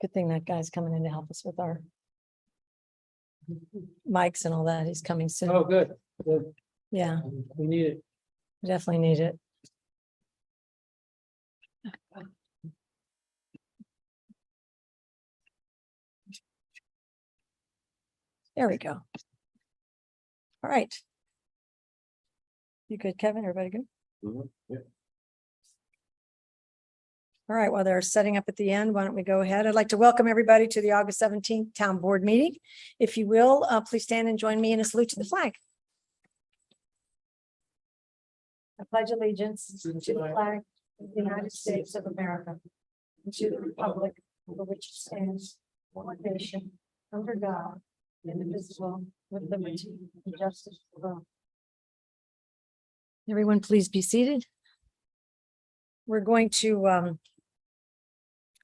Good thing that guy's coming in to help us with our mics and all that. He's coming soon. Oh, good. Good. Yeah, We need it. we definitely need it. There we go. All right. You good, Kevin? Everybody good? Yeah. All right, while they're setting up at the end, why don't we go ahead? I'd like to welcome everybody to the August 17th Town Board meeting. If you will, please stand and join me in a salute to the flag. I pledge allegiance to the flag of the United States of America and to the republic for which it stands, one nation, under God, indivisible, with liberty and justice for all. Everyone, please be seated. We're going to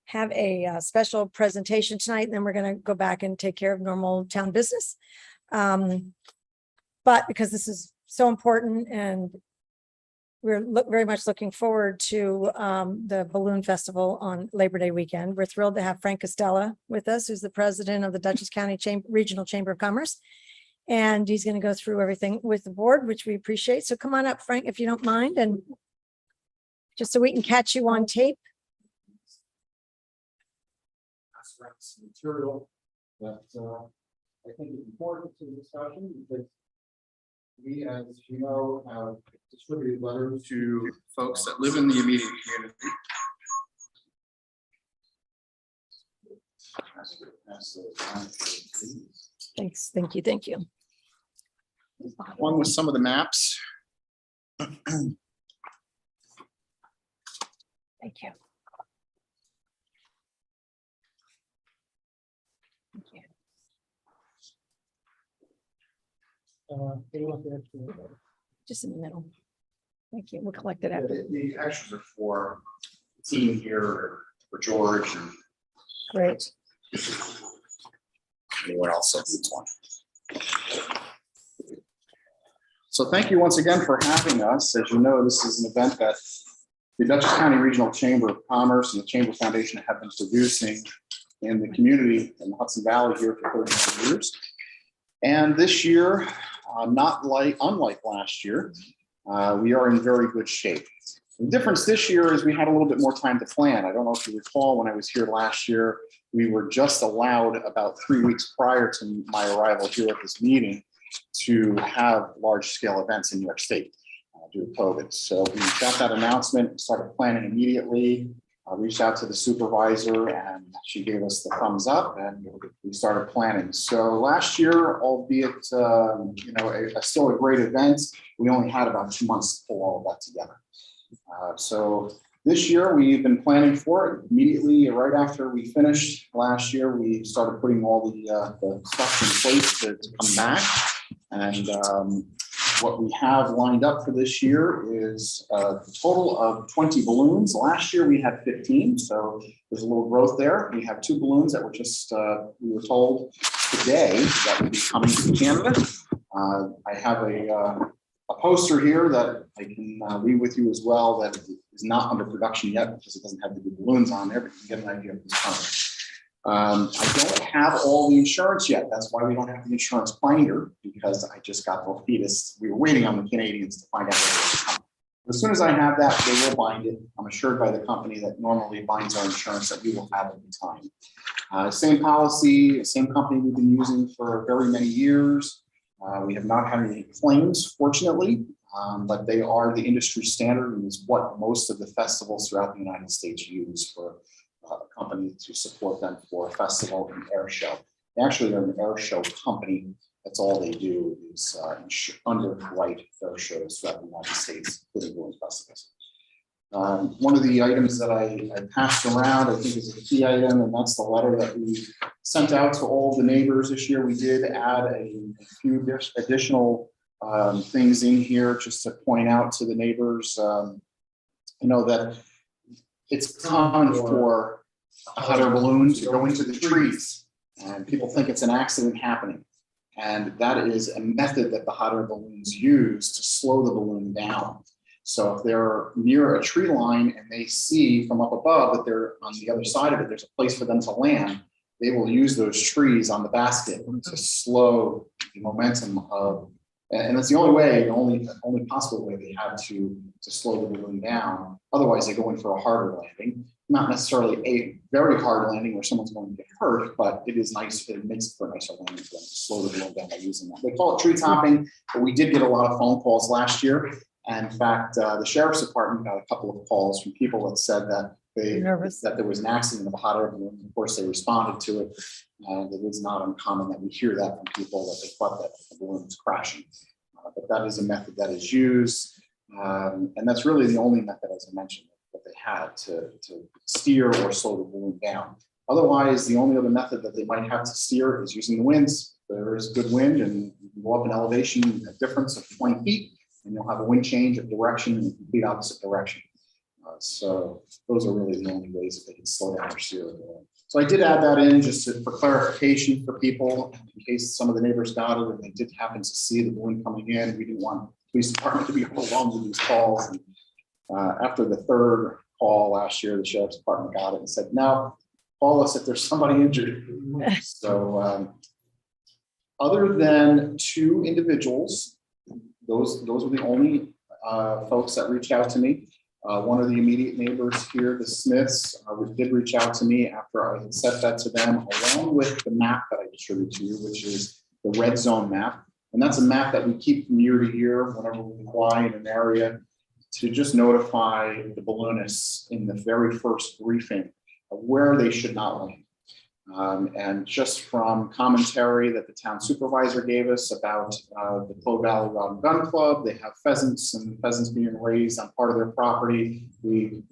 have a special presentation tonight, and then we're going to go back and take care of normal town business. But because this is so important and we're very much looking forward to the Balloon Festival on Labor Day weekend, we're thrilled to have Frank Costello with us, who's the president of the Dutchess County Regional Chamber of Commerce. And he's going to go through everything with the board, which we appreciate. So come on up, Frank, if you don't mind, and just so we can catch you on tape. Some material that I think is important to the discussion because we, as you know, have distributed letters to folks that live in the immediate community. Thanks. Thank you. Thank you. Along with some of the maps. Thank you. Thank you. Just in the middle. Thank you. We'll collect it after. The actions are for the team here, for George and Great. anyone else that needs one. So thank you once again for having us. As you know, this is an event that the Dutchess County Regional Chamber of Commerce and the Chamber Foundation have been producing in the community in the Hudson Valley here for 39 years. And this year, unlike last year, we are in very good shape. The difference this year is we had a little bit more time to plan. I don't know if you recall when I was here last year, we were just allowed about 3 weeks prior to my arrival here at this meeting to have large scale events in New York State due to COVID. So we got that announcement, started planning immediately, reached out to the supervisor and she gave us the thumbs up and we started planning. So last year, albeit still a great event, we only had about 2 months to pull all of that together. So this year we've been planning for it immediately. Right after we finished last year, we started putting all the stuff in place to come back. And what we have lined up for this year is a total of 20 balloons. Last year we had 15, so there's a little growth there. We have 2 balloons that were just, we were told today that would be coming to Canada. I have a poster here that I can leave with you as well that is not under production yet because it doesn't have the balloons on there, but you can get an idea of what's coming. I don't have all the insurance yet. That's why we don't have the insurance binder, because I just got the fetus. We were waiting on the Canadians to find out where it was coming. As soon as I have that, they will bind it. I'm assured by the company that normally binds our insurance that we will have at the time. Same policy, same company we've been using for very many years. We have not had any claims, fortunately, but they are the industry standard and is what most of the festivals throughout the United States use for a company to support them for a festival and air show. They actually are an air show company. That's all they do is underwrite air shows throughout the United States, including balloon festivals. One of the items that I passed around, I think is a key item, and that's the letter that we sent out to all the neighbors this year. We did add a few additional things in here just to point out to the neighbors, that it's common for a hot air balloon to go into the trees, and people think it's an accident happening. And that is a method that the hot air balloons use to slow the balloon down. So if they're near a tree line and they see from up above that they're on the other side of it, there's a place for them to land, they will use those trees on the basket to slow the momentum of, and it's the only way, the only possible way they have to slow the balloon down. Otherwise, they go in for a harder landing. Not necessarily a very hard landing where someone's going to get hurt, but it is nice. It makes it for a nicer landing for them to slow the balloon down by using that. They call it tree topping, but we did get a lot of phone calls last year. And in fact, the sheriff's department got a couple of calls from people that said that that there was an accident of a hot air balloon. Of course, they responded to it. And it is not uncommon that we hear that from people that they thought that the balloon was crashing. But that is a method that is used. And that's really the only method, as I mentioned, that they had to steer or slow the balloon down. Otherwise, the only other method that they might have to steer is using the winds. There is good wind and you can go up in elevation, a difference of 20 feet, and you'll have a wind change of direction in the complete opposite direction. So those are really the only ways that they can slow down or steer the balloon. So I did add that in just for clarification for people, in case some of the neighbors got it and they did happen to see the balloon coming in. We didn't want the police department to be overwhelmed with these calls. And, after the third call last year, the sheriff's department got it and said, no, call us if there's somebody injured. So other than two individuals, those were the only folks that reached out to me. One of the immediate neighbors here, the Smiths, did reach out to me after I had sent that to them, along with the map that I distributed to you, which is the red zone map. And that's a map that we keep from year to year whenever we fly in an area to just notify the balloonists in the very first briefing of where they should not land. And just from commentary that the town supervisor gave us about the Clove Valley Rod and Gun Club, they have pheasants and pheasants being raised on part of their property. We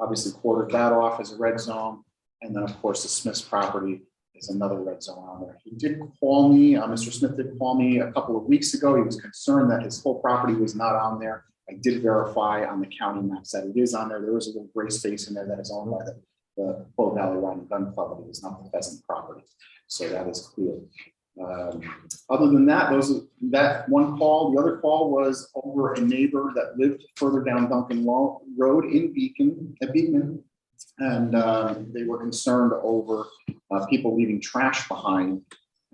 obviously quartered that off as a red zone. And then of course the Smith's property is another red zone on there. He did call me, Mr. Smith did call me a couple of weeks ago. He was concerned that his whole property was not on there. I did verify on the county maps that it is on there. There was a little gray space in there that is owned by the Clove Valley Rod and Gun Club, but it is not the pheasant property. So that is clear. Other than that, that one call, the other call was over a neighbor that lived further down Duncan Road in Beacon, and they were concerned over people leaving trash behind.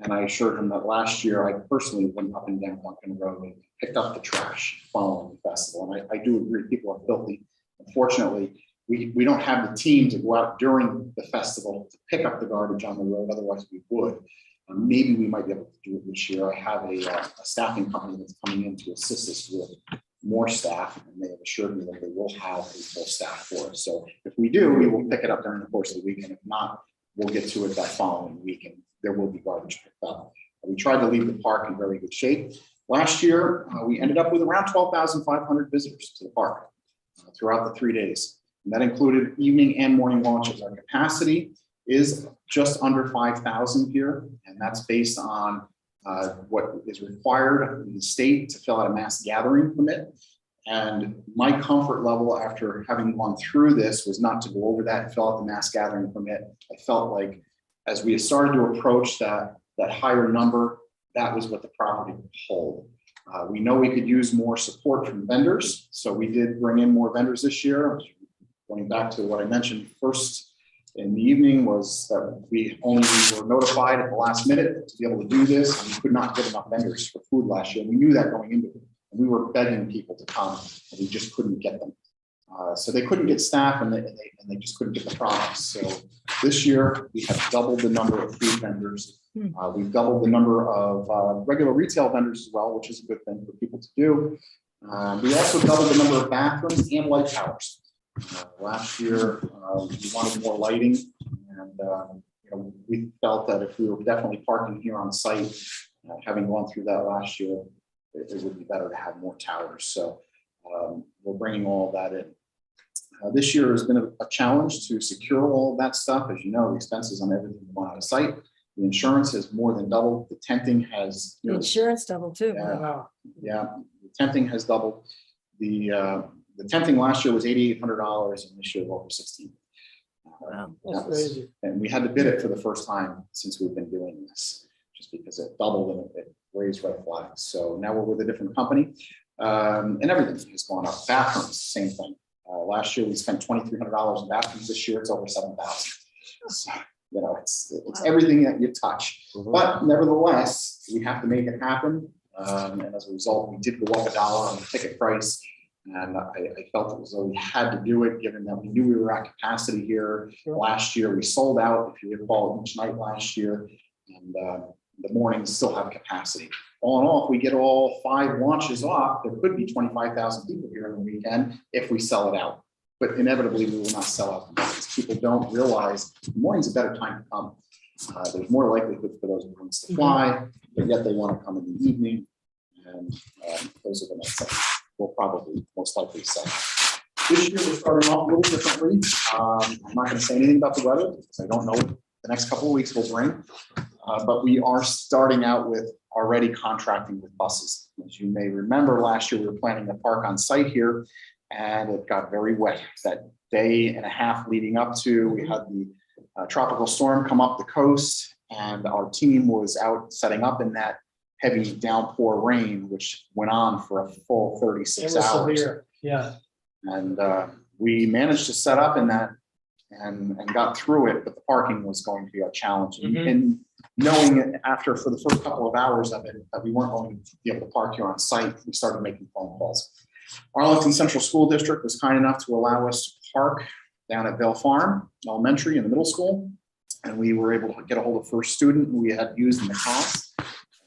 And I assured him that last year I personally went up and down Duncan Road and picked up the trash following the festival. And I do agree, people are filthy. Unfortunately, we don't have the team to go out during the festival to pick up the garbage on the road. Otherwise, we would. Maybe we might be able to do it this year. I have a staffing company that's coming in to assist us with more staff, and they have assured me that they will have a full staff for us. So if we do, we will pick it up during the course of the weekend. If not, we'll get to it that following week, and there will be garbage picked up. We tried to leave the park in very good shape. Last year, we ended up with around 12,500 visitors to the park throughout the 3 days. And that included evening and morning launches. Our capacity is just under 5,000 here, and that's based on what is required in the state to fill out a mass gathering permit. And my comfort level after having gone through this was not to go over that and fill out the mass gathering permit. I felt like as we started to approach that higher number, that was what the property would hold. We know we could use more support from vendors, so we did bring in more vendors this year. Going back to what I mentioned first in the evening was that we only were notified at the last minute to be able to do this, and we could not get enough vendors for food last year. We knew that going into it. And we were begging people to come, and we just couldn't get them. So they couldn't get staff, and they just couldn't get the products. So this year we have doubled the number of food vendors. We've doubled the number of regular retail vendors as well, which is a good thing for people to do. We also doubled the number of bathrooms and light towers. Last year we wanted more lighting, and we felt that if we were definitely parking here on site, having gone through that last year, it would be better to have more towers. So we're bringing all that in. This year has been a challenge to secure all of that stuff. As you know, the expenses on everything going out of site. The insurance has more than doubled. The tenting has The insurance doubled too. Yeah, the tenting has doubled. The tenting last year was $8,800, and this year over $16,000. Wow. That's crazy. And we had to bid it for the first time since we've been doing this, just because it doubled and it raised red flags. So now we're with a different company. And everything has gone up. Bathrooms, same thing. Last year we spent $2,300 in bathrooms. This year it's over 7,000. So, it's everything that you touch. But nevertheless, we have to make it happen. And as a result, we did go up $1 on the ticket price. And I felt it was though we had to do it, given that we knew we were at capacity here. Last year. We sold out, if you recall, each night last year. And the mornings still have capacity. All in all, if we get all 5 launches off, there could be 25,000 people here on the weekend if we sell it out. But inevitably, we will not sell out because people don't realize the morning's a better time to come. There's more likelihood for those balloons to fly, but yet they want to come in the evening. And those are the nights that we'll probably most likely sell. This year, we're starting off a little differently. I'm not going to say anything about the weather because I don't know what the next couple of weeks will bring. But we are starting out with already contracting with buses. As you may remember, last year we were planning to park on site here, and it got very wet. That day and a half leading up to, we had the tropical storm come up the coast, and our team was out setting up in that heavy downpour rain, which went on for a full 36 hours. Severe. Yeah. And we managed to set up in that and got through it, but the parking was going to be a challenge. And knowing after for the first couple of hours of it that we weren't going to be able to park here on site, we started making phone calls. Arlington Central School District was kind enough to allow us to park down at Vale Farm Elementary in the middle school. And we were able to get a hold of first student who we had used in the past.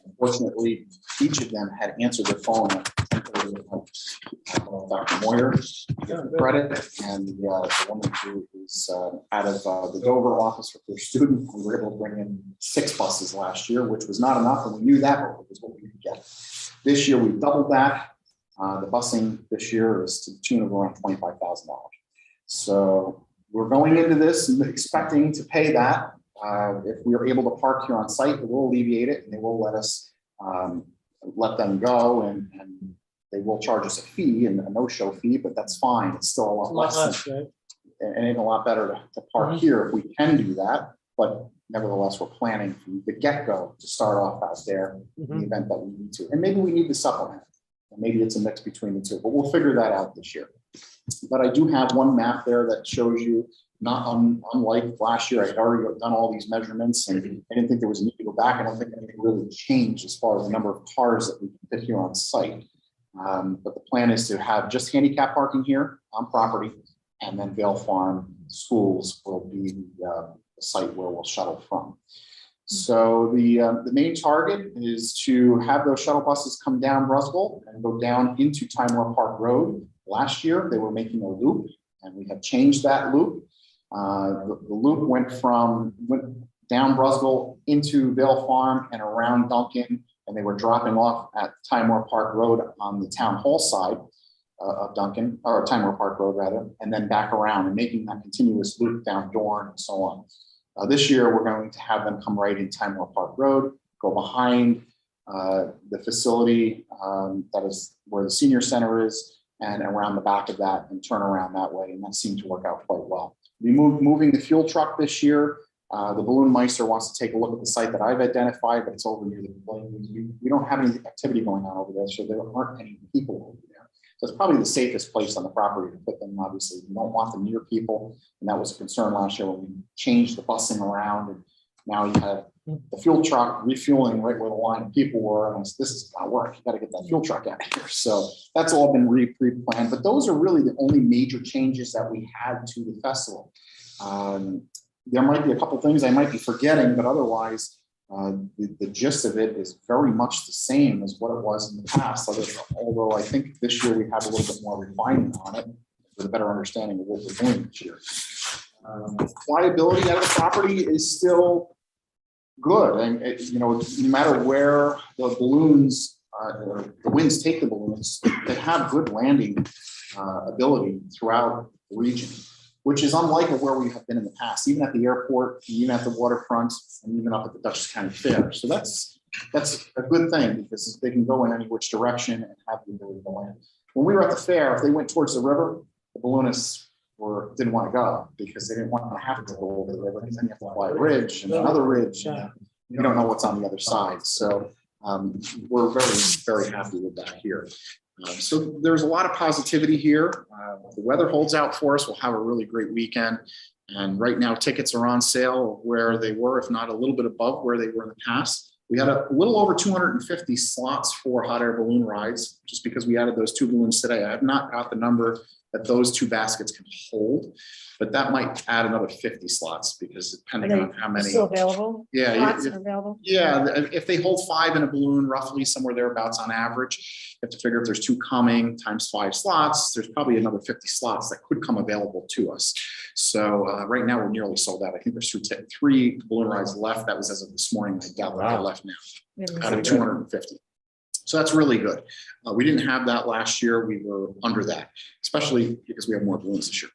Unfortunately, each of them had answered their phone at 10:30 at night. Dr. Moyer, credit, and the woman who is out of the Dover office for first student. We were able to bring in 6 buses last year, which was not enough, and we knew that was what we could get. This year, we doubled that. The busing this year is to the tune of around $25,000. So we're going into this expecting to pay that. If we are able to park here on site, it will alleviate it, and they will let us let them go, and they will charge us a fee and a no-show fee, but that's fine. It's still a lot less, right? and it's a lot better to park here if we can do that. But nevertheless, we're planning from the get-go to start off out there in the event that we need to, and maybe we need to supplement, and maybe it's a mix between the two, but we'll figure that out this year. But I do have one map there that shows you, not unlike last year, I had already done all these measurements, and I didn't think there was a need to go back. I don't think anything really changed as far as the number of cars that we can fit here on site. But the plan is to have just handicap parking here on property, and then Vale Farm Schools will be the site where we'll shuttle from. So the main target is to have those shuttle buses come down Brusville and go down into Timor Park Road. Last year, they were making a loop, and we have changed that loop. The loop went down Brusville into Vale Farm and around Duncan, and they were dropping off at Timor Park Road on the town hall side of Duncan, or Timor Park Road rather, and then back around and making that continuous loop down Dorn and so on. This year, we're going to have them come right in Timor Park Road, go behind the facility that is where the senior center is, and around the back of that, and turn around that way. And that seemed to work out quite well. We moving the fuel truck this year. The Balloon Meister wants to take a look at the site that I've identified, but it's over near the balloons. We don't have any activity going on over there, so there aren't any people over there. So it's probably the safest place on the property to put them. Obviously, we don't want them near people, and that was a concern last year when we changed the busing around. And now you have the fuel truck refueling right where the line of people were, and this is not work. You got to get that fuel truck out of here. So that's all been pre-planned. But those are really the only major changes that we had to the festival. There might be a couple things I might be forgetting, but otherwise, the gist of it is very much the same as what it was in the past. Although I think this year we have a little bit more refinement on it with a better understanding of what we're doing this year. Flyability out of the property is still good, and no matter where the balloons, the winds take the balloons, they have good landing ability throughout the region, which is unlike where we have been in the past, even at the airport, even at the waterfront, and even up at the Dutchess County Fair. So that's a good thing, because they can go in any which direction and have the ability to land. When we were at the fair, if they went towards the river, the balloonists didn't want to go, because they didn't want to have to go over the river, because then you have to fly a ridge and another ridge, and you don't know what's on the other side. So we're very, very happy with that here. So there's a lot of positivity here. If the weather holds out for us, we'll have a really great weekend. And right now, tickets are on sale where they were, if not a little bit above where they were in the past. We had a little over 250 slots for hot air balloon rides, just because we added those 2 balloons today. I have not got the number that those 2 baskets can hold, but that might add another 50 slots because depending on how many. Still available? Yeah, Slots are available? Yeah, if they hold 5 in a balloon, roughly somewhere thereabouts on average, you have to figure if there's 2 coming times 5 slots, there's probably another 50 slots that could come available to us. So right now we're nearly sold out. I think there's 3 balloon rides left. That was as of this morning. I doubt that they're left now out of 250. So that's really good. We didn't have that last year. We were under that, especially because we have more balloons this year.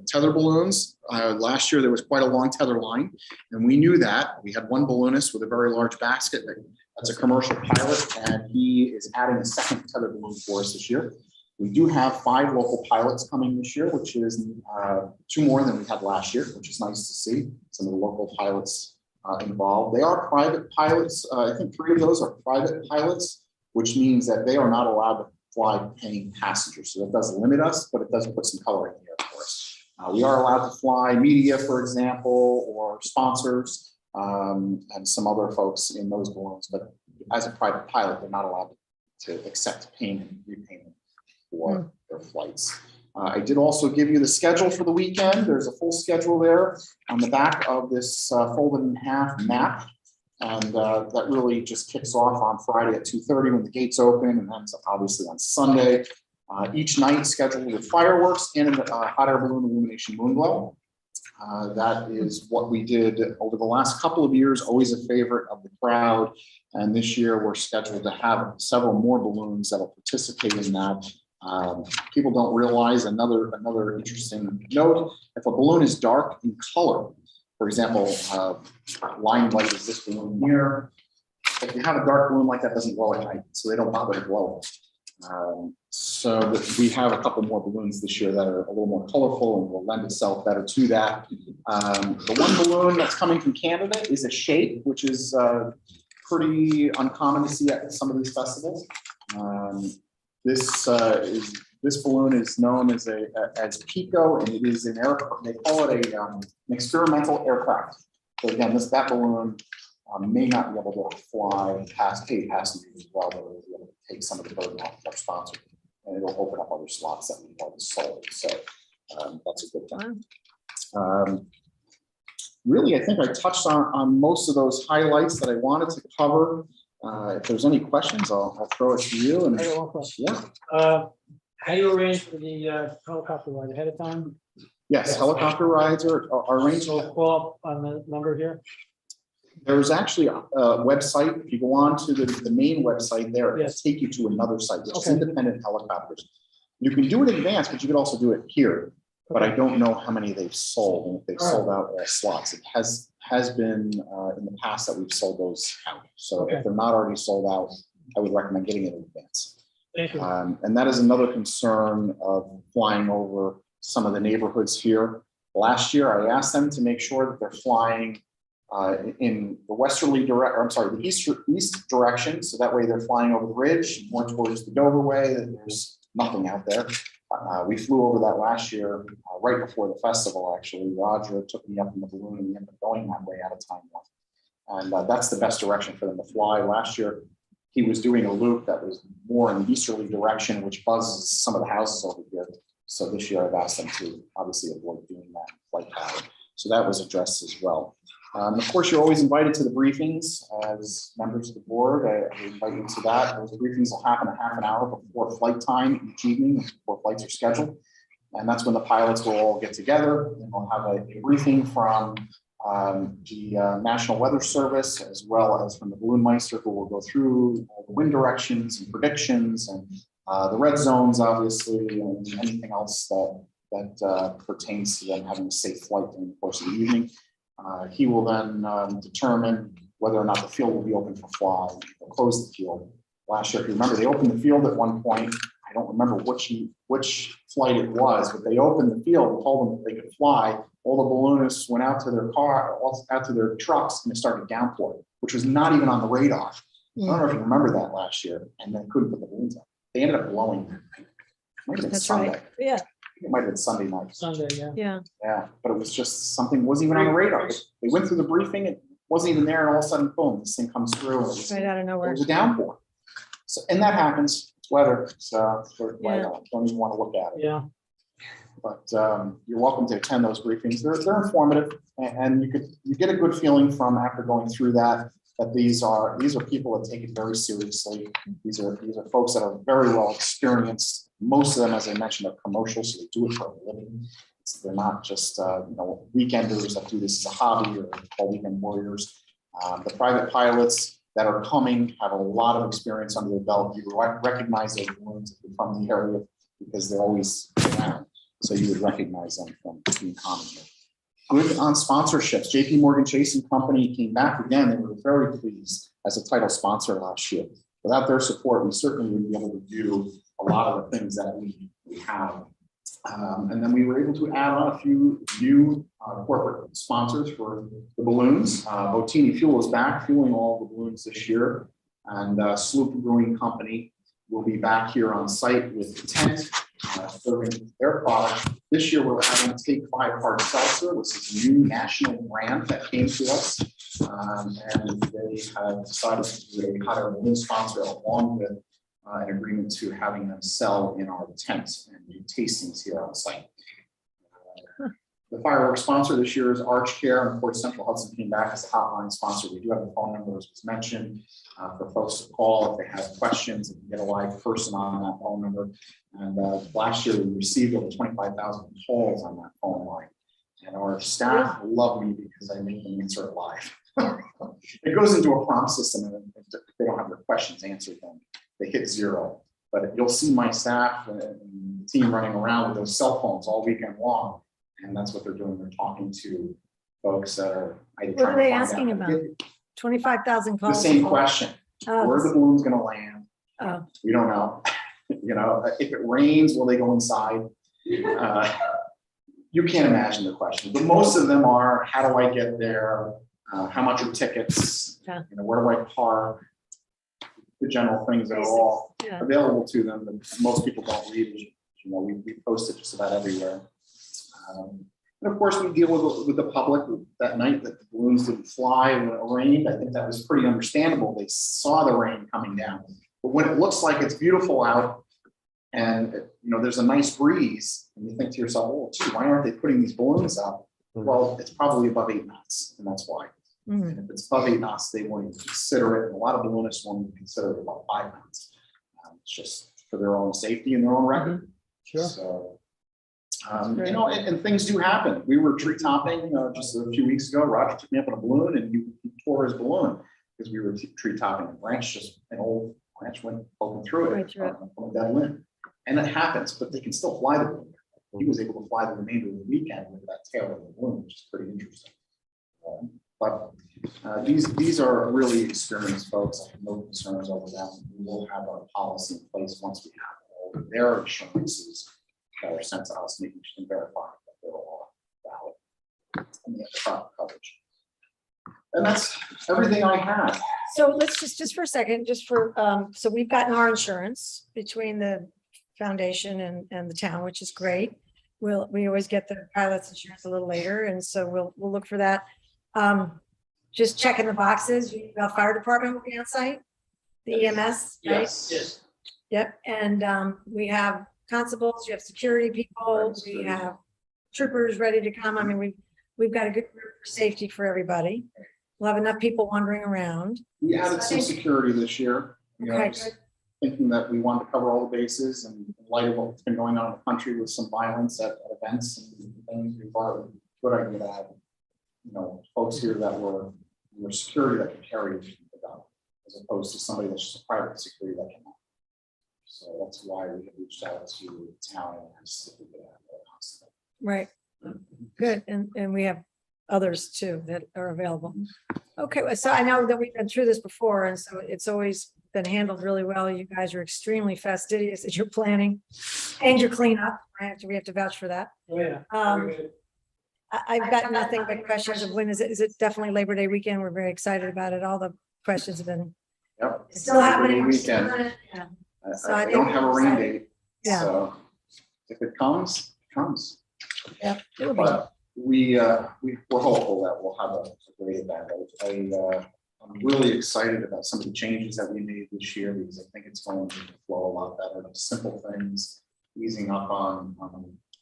Tether balloons. Last year there was quite a long tether line, and we knew that. We had one balloonist with a very large basket. That's a commercial pilot, and he is adding a second tether balloon for us this year. We do have 5 local pilots coming this year, which is 2 more than we had last year, which is nice to see some of the local pilots involved. They are private pilots. I think 3 of those are private pilots, which means that they are not allowed to fly paying passengers. So that does limit us, but it does put some color in the air for us. We are allowed to fly media, for example, or sponsors and some other folks in those balloons. But as a private pilot, they're not allowed to accept payment and repayment for their flights. I did also give you the schedule for the weekend. There's a full schedule there on the back of this folded in half map. And that really just kicks off on Friday at 2:30 when the gates open, and then obviously on Sunday. Each night scheduled with fireworks and a hot air balloon illumination moon glow. That is what we did over the last couple of years, always a favorite of the crowd. And this year we're scheduled to have several more balloons that will participate in that. People don't realize another interesting note: if a balloon is dark in color, for example, limelight is this balloon here. If you have a dark balloon like that, it doesn't glow at night, so they don't bother to glow. So we have a couple more balloons this year that are a little more colorful and will lend itself better to that. The one balloon that's coming from Canada is a shape, which is pretty uncommon to see at some of these festivals. This balloon is known as Pico, and it is an they call it an experimental aircraft. So again, that balloon may not be able to fly past paid passengers as well, but we'll be able to take some of the burden off our sponsor, and it'll open up other slots that we've already sold. So that's a good thing. Really, I think I touched on most of those highlights that I wanted to cover. If there's any questions, I'll throw it to you. And I got one question. Yeah. How do you arrange for the helicopter ride ahead of time? Yes, helicopter rides are arranged. So call up on the number here. There's actually a website. If you go on to the main website there, it'll Yes. take you to another site, which is Okay. independent helicopters. You can do it in advance, but you could also do it here. But I don't know how many they've sold and if they've sold out all slots. It has been in the past that we've sold those out. So Okay. if they're not already sold out, I would recommend getting it in advance. Thank you. And that is another concern of flying over some of the neighborhoods here. Last year, I asked them to make sure that they're flying in the the east direction. So that way they're flying over the ridge, more towards the Dover way, and there's nothing out there. We flew over that last year, right before the festival, actually. Roger took me up in the balloon and we ended up going that way out of time. And that's the best direction for them to fly. Last year, he was doing a loop that was more in the easterly direction, which buzzes some of the houses over here. So this year I've asked them to obviously avoid doing that flight pattern. So that was addressed as well. Of course, you're always invited to the briefings as members of the board. I invite you to that. Those briefings will happen a half an hour before flight time each evening, before flights are scheduled. And that's when the pilots will all get together and we'll have a briefing from the National Weather Service, as well as from the Balloon Meister, who will go through all the wind directions and predictions and the red zones, obviously, and anything else that pertains to them having a safe flight during the course of the evening. He will then determine whether or not the field will be open for fly. They'll close the field. Last year, if you remember, they opened the field at one point. I don't remember which flight it was, but they opened the field and told them that they could fly. All the balloonists went out to their out to their trucks, and it started downpour, which was not even on the radar. I don't know if you remember that last year, and then couldn't put the balloons up. they ended up blowing. It might have been That's Sunday. right. Yeah, It might have been Sunday night. Sunday, yeah. yeah. Yeah, but it was just something wasn't even on the radar. They went through the briefing, it wasn't even there, and all of a sudden, boom, this thing comes through. And Right out of it nowhere. was a downpour. So, and that happens. It's weather. So I Yeah. don't even want to look at it. Yeah, But you're welcome to attend those briefings. They're informative, and you get a good feeling from after going through that these are people that take it very seriously. These are folks that are very well experienced. Most of them, as I mentioned, are commercial, so they do it for a living. They're not just weekenders that do this as a hobby or called weekend warriors. The private pilots that are coming have a lot of experience under their belt. You recognize those balloons if you're from the area because they're always around. So you would recognize them from being common here. Good on sponsorships. JP Morgan Chase and Company came back again. They were very pleased as a title sponsor last year. Without their support, we certainly wouldn't be able to do a lot of the things that we have. And then we were able to add on a few new corporate sponsors for the balloons. Botini Fuel is back, fueling all the balloons this year. And Sloop Brewing Company will be back here on site with the tent, serving their product. This year, we're having Take 5 Hard Seltzer, which is a new national brand that came to us. And they have decided to do a hot balloon sponsor along with an agreement to having them sell in our tents and do tastings here on site. The fireworks sponsor this year is Arch Care, and of course, Central Hudson came back as a hotline sponsor. We do have a phone number, as was mentioned, for folks to call if they have questions and get a live person on that phone number. And last year, we received over 25,000 calls on that phone line. And our staff love me because I make them answer it live. It goes into a prompt system, and if they don't have their questions answered, then they hit 0. But you'll see my staff and the team running around with those cell phones all weekend long. And that's what they're doing. They're talking to folks that are. What are they asking about? 25,000 The calls. same question. Oh, Where are the balloons going to land? oh, We don't know. If it rains, will they go inside? You can't imagine the question. But most of them are, how do I get there? How much are tickets? Yeah. Where do I park? The general things that are all yeah. available to them that most people don't read. We post it just about everywhere. And of course, we deal with the public that night that the balloons didn't fly when it rained. I think that was pretty understandable. They saw the rain coming down. But when it looks like it's beautiful out and there's a nice breeze, and you think to yourself, oh, gee, why aren't they putting these balloons up? Well, it's probably above 8 knots, and that's why. And if it's above 8 knots, they won't even consider it. And a lot of balloonists won't even consider it above 5 knots. It's just for their own safety and their own record. sure. So, and things do happen. We were tree topping just a few weeks ago. Roger took me up on a balloon and he tore his balloon because we were tree topping. An old branch went open through it. Right through it. From a dead limb. And it happens, but they can still fly the balloon. He was able to fly the remainder of the weekend with that tail of the balloon, which is pretty interesting. But these are really experienced folks. I have no concerns over them. We will have our policy in place once we have all of their assurances that are sent to us, making sure and verifying that they're all valid and they have proper coverage. And that's everything I have. So let's just for a second, so we've gotten our insurance between the foundation and the town, which is great. We always get the pilot's insurance a little later, and so we'll look for that. Just checking the boxes. The fire department will be on site, the EMS, right? Yes. Yep, and we have constables, you have security people, we have troopers ready to come. I mean, we've got a good group for safety for everybody. We'll have enough people wandering around. We added some security this year. Okay, good. Thinking that we wanted to cover all the bases, and in light of what's been going on in the country with some violence at events and things, we thought it was a good idea to have, folks here that were security that could carry the gun, as opposed to somebody that's just a private security that cannot. So that's why we have reached out to the town and asked if we could have a constable. Right, good, and we have others too that are available. Okay, so I know that we've been through this before, and so it's always been handled really well. You guys are extremely fastidious at your planning and your cleanup. We have to vouch for that. Oh, yeah. Um, I've got nothing but questions of when is it? Is it definitely Labor Day weekend? We're very excited about it. All the questions have been Yep. still happening. Weekend. Yeah. So I I think don't have a rain excited. date. Yeah. So if it comes, it comes. Yeah, it'll be. But we're hopeful that we'll have a great event. I'm really excited about some of the changes that we made this year because I think it's going to flow a lot better. Simple things, easing up on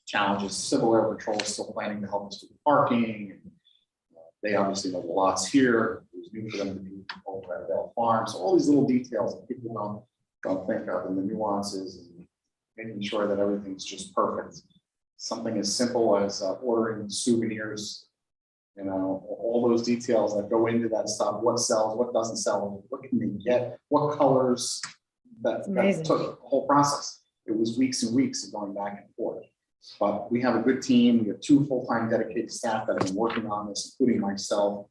challenges. Civil Air Patrol is still planning to help us with parking. They obviously know the lots here. It was new for them to be over at Vale Farm. So all these little details that people don't think of, and the nuances, and making sure that everything's just perfect. Something as simple as ordering souvenirs, you know, all those details that go into that stuff. What sells, what doesn't sell, what can they get, what colors. That took the whole process. It was weeks and weeks of going back and forth. But we have a good team. We have 2 full-time dedicated staff that have been working on this, including myself.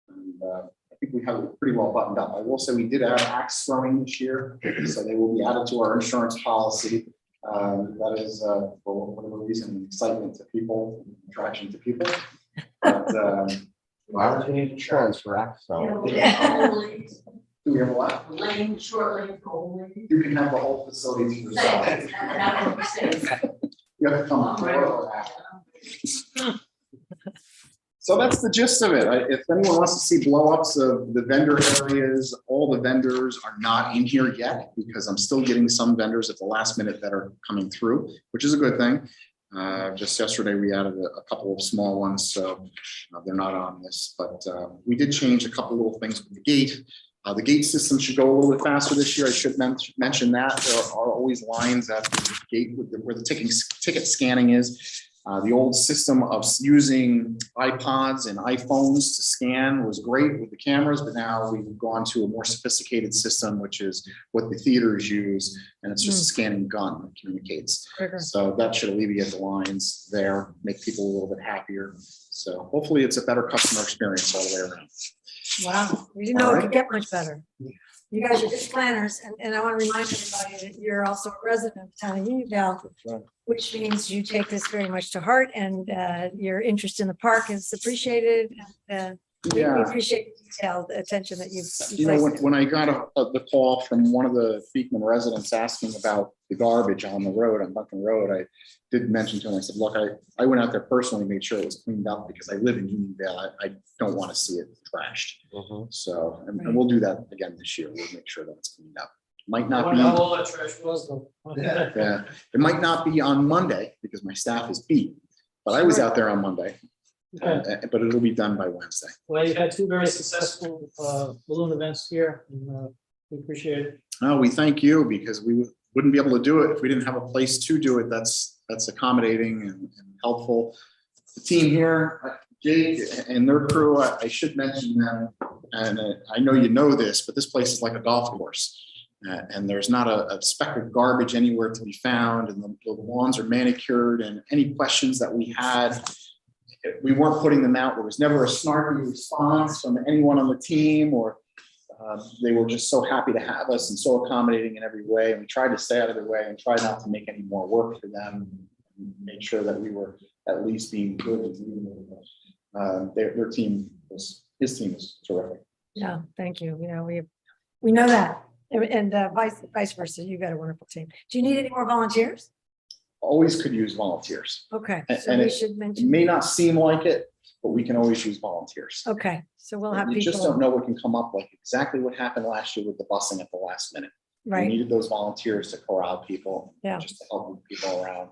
And I think we have it pretty well buttoned up. I will say we did add axe throwing this year, so they will be added to our insurance policy. That is for whatever reason, excitement to people, attraction to people. But Why would you need insurance for axe throwing? do we have a lot? Lane, short lane, cold lane. You can have the whole facility to yourself. You have to come up. So that's the gist of it. If anyone wants to see blow-ups of the vendor areas, all the vendors are not in here yet because I'm still getting some vendors at the last minute that are coming through, which is a good thing. Just yesterday, we added a couple of small ones, so they're not on this. But we did change a couple little things with the gate. The gate system should go a little bit faster this year. I should mention that. There are always lines at the gate where the ticket scanning is. The old system of using iPods and iPhones to scan was great with the cameras, but now we've gone to a more sophisticated system, which is what the theaters use, and it's just a scanning gun that communicates. So that should alleviate the lines there, make people a little bit happier. So hopefully it's a better customer experience all the way around. Wow, we didn't know it could get much better. You guys are good planners, and I want to remind everybody that you're also a resident of the town of Unionville, which means you take this very much to heart, and your interest in the park is appreciated. We appreciate the detailed attention that you've. You know, when I got the call from one of the Beekman residents asking about the garbage on the road, on Duncan Road, I did mention to him, I said, look, I went out there personally, made sure it was cleaned up because I live in Unionville. I don't want to see it trashed. So, and we'll do that again this year. We'll make sure that it's cleaned up. Might not be. All that trash was though. Yeah, it might not be on Monday because my staff is beat, but I was out there on Monday. But it'll be done by Wednesday. Well, you've had 2 very successful balloon events here, and we appreciate it. No, we thank you because we wouldn't be able to do it if we didn't have a place to do it. That's accommodating and helpful. The team here, Jake and their crew, I should mention them. And I know you know this, but this place is like a golf course. And there's not a speck of garbage anywhere to be found. And the lawns are manicured. And any questions that we had, we weren't putting them out. There was never a snarky response from anyone on the team, or they were just so happy to have us and so accommodating in every way. And we tried to stay out of their way and try not to make any more work for them. Make sure that we were at least being good. Their team was, his team was terrific. Yeah, thank you. You know, we know that, and vice versa. You got a wonderful team. Do you need any more volunteers? Always could use volunteers. Okay, And- so and we should It mention. may not seem like it, but we can always use volunteers. Okay, so we'll have You just don't people, know what can come up, like exactly what happened last year with the busing at the last minute. We right? needed those volunteers to corral people, Yeah. just to help move people around.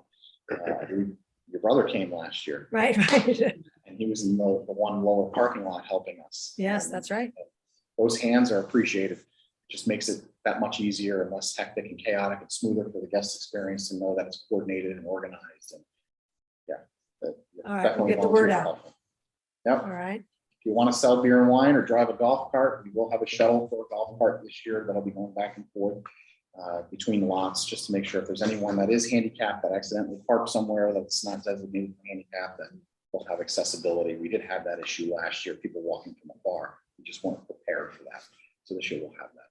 Your brother came last year, Right, right. and he was in the one lower parking lot helping us. Yes, And that's right. those hands are appreciated. Just makes it that much easier and less hectic and chaotic and smoother for the guest experience to know that it's coordinated and organized. And All right, we'll definitely get the word volunteer out. helpful. Yep. All right, If you want to sell beer and wine or drive a golf cart, we will have a shuttle for a golf cart this year that'll be going back and forth between lots, just to make sure if there's anyone that is handicapped that accidentally parked somewhere that's not designated for handicap, then we'll have accessibility. We did have that issue last year, people walking from afar. We just weren't prepared for that. So this year we'll have that.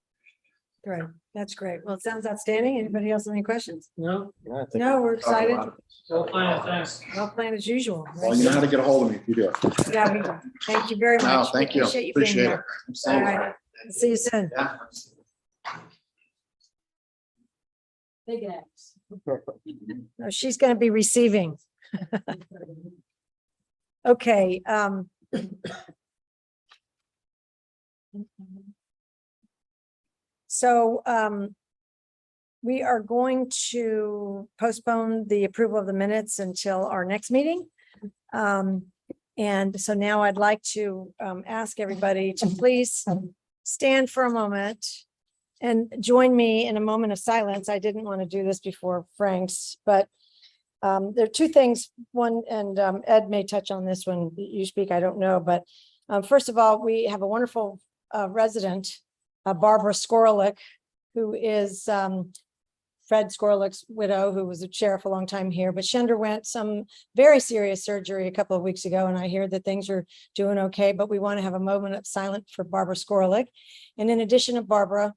great. That's great. Well, it sounds outstanding. Anybody else have any questions? No, No, we're excited. so fine, thanks. Well planned as usual. Well, you know how to get a hold of me if you do it. Yeah, we do. Thank you very No, much. thank you. Appreciate being Appreciate it. here. I'm sorry. All right. See you soon. Yeah. Big X. No, she's going to be receiving. Okay, so, we are going to postpone the approval of the minutes until our next meeting. And so now I'd like to, ask everybody to please stand for a moment and join me in a moment of silence. I didn't want to do this before Frank's, but there are two things. One, and Ed may touch on this when you speak, I don't know, but first of all, we have a wonderful resident, Barbara Skorlik, who is Fred Skorlik's widow, who was a sheriff a long time here, but she underwent some very serious surgery a couple of weeks ago, and I hear that things are doing okay, but we want to have a moment of silence for Barbara Skorlik. And in addition to Barbara,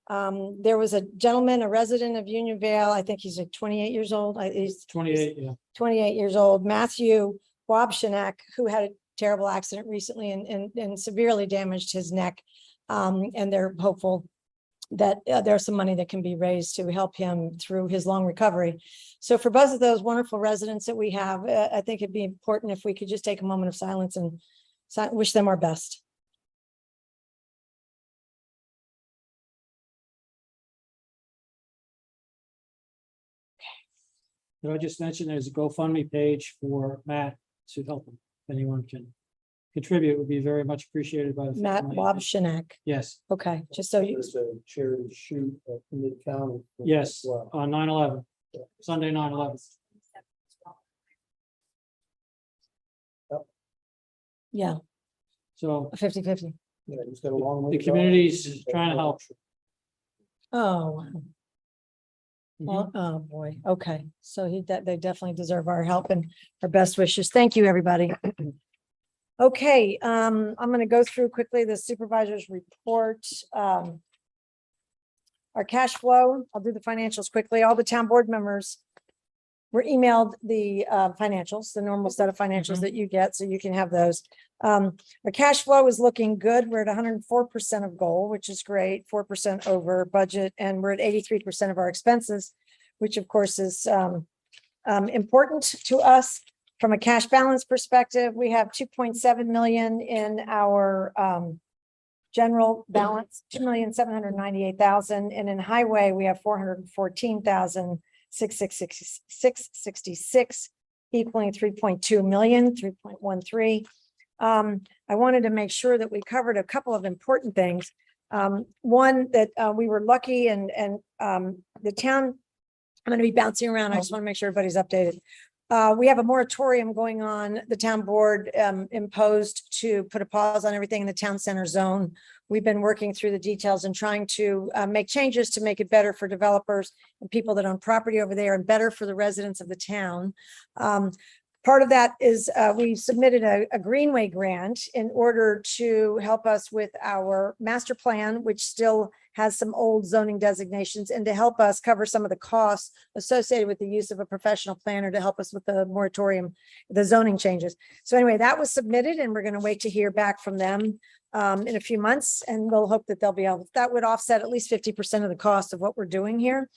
there was a gentleman, a resident of Union Vale, I think he's like 28 years old. He's 28, yeah. 28 years old, Matthew Wobshanek, who had a terrible accident recently and severely damaged his neck. And they're hopeful that there's some money that can be raised to help him through his long recovery. So for both of those wonderful residents that we have, I think it'd be important if we could just take a moment of silence and wish them our best. Did I just mention there's a GoFundMe page for Matt to help him? If anyone can contribute, would be very much appreciated by the. Matt family. Wobshanek. Yes, Okay, just so you, There's a charity shoot in the county. yes, on 9/11, Sunday, 9/11. yeah, So 50-50. Yeah, he's got a long way. the to go. community's trying to help. Oh, wow. Mhm. Well, oh, boy. Okay. So they definitely deserve our help and our best wishes. Thank you, everybody. Okay, I'm going to go through quickly the supervisor's report. Our cash flow, I'll do the financials quickly. All the town board members were emailed the financials, the normal set of financials that you get, so you can have those. Our cash flow is looking good. We're at 104% of goal, which is great, 4% over budget, and we're at 83% of our expenses, which of course is important to us. From a cash balance perspective, we have 2.7 million in our general balance, 2,798,000, and in highway, we have 414,666, equaling 3.2 million, 3.13. I wanted to make sure that we covered a couple of important things. One, that we were lucky and the town, I'm going to be bouncing around. I just want to make sure everybody's updated. We have a moratorium going on. The town board imposed to put a pause on everything in the town center zone. We've been working through the details and trying to make changes to make it better for developers and people that own property over there and better for the residents of the town. Part of that is we submitted a Greenway grant in order to help us with our master plan, which still has some old zoning designations, and to help us cover some of the costs associated with the use of a professional planner to help us with the moratorium, the zoning changes. So anyway, that was submitted and we're going to wait to hear back from them in a few months, and we'll hope that they'll be able, that would offset at least 50% of the cost of what we're doing here.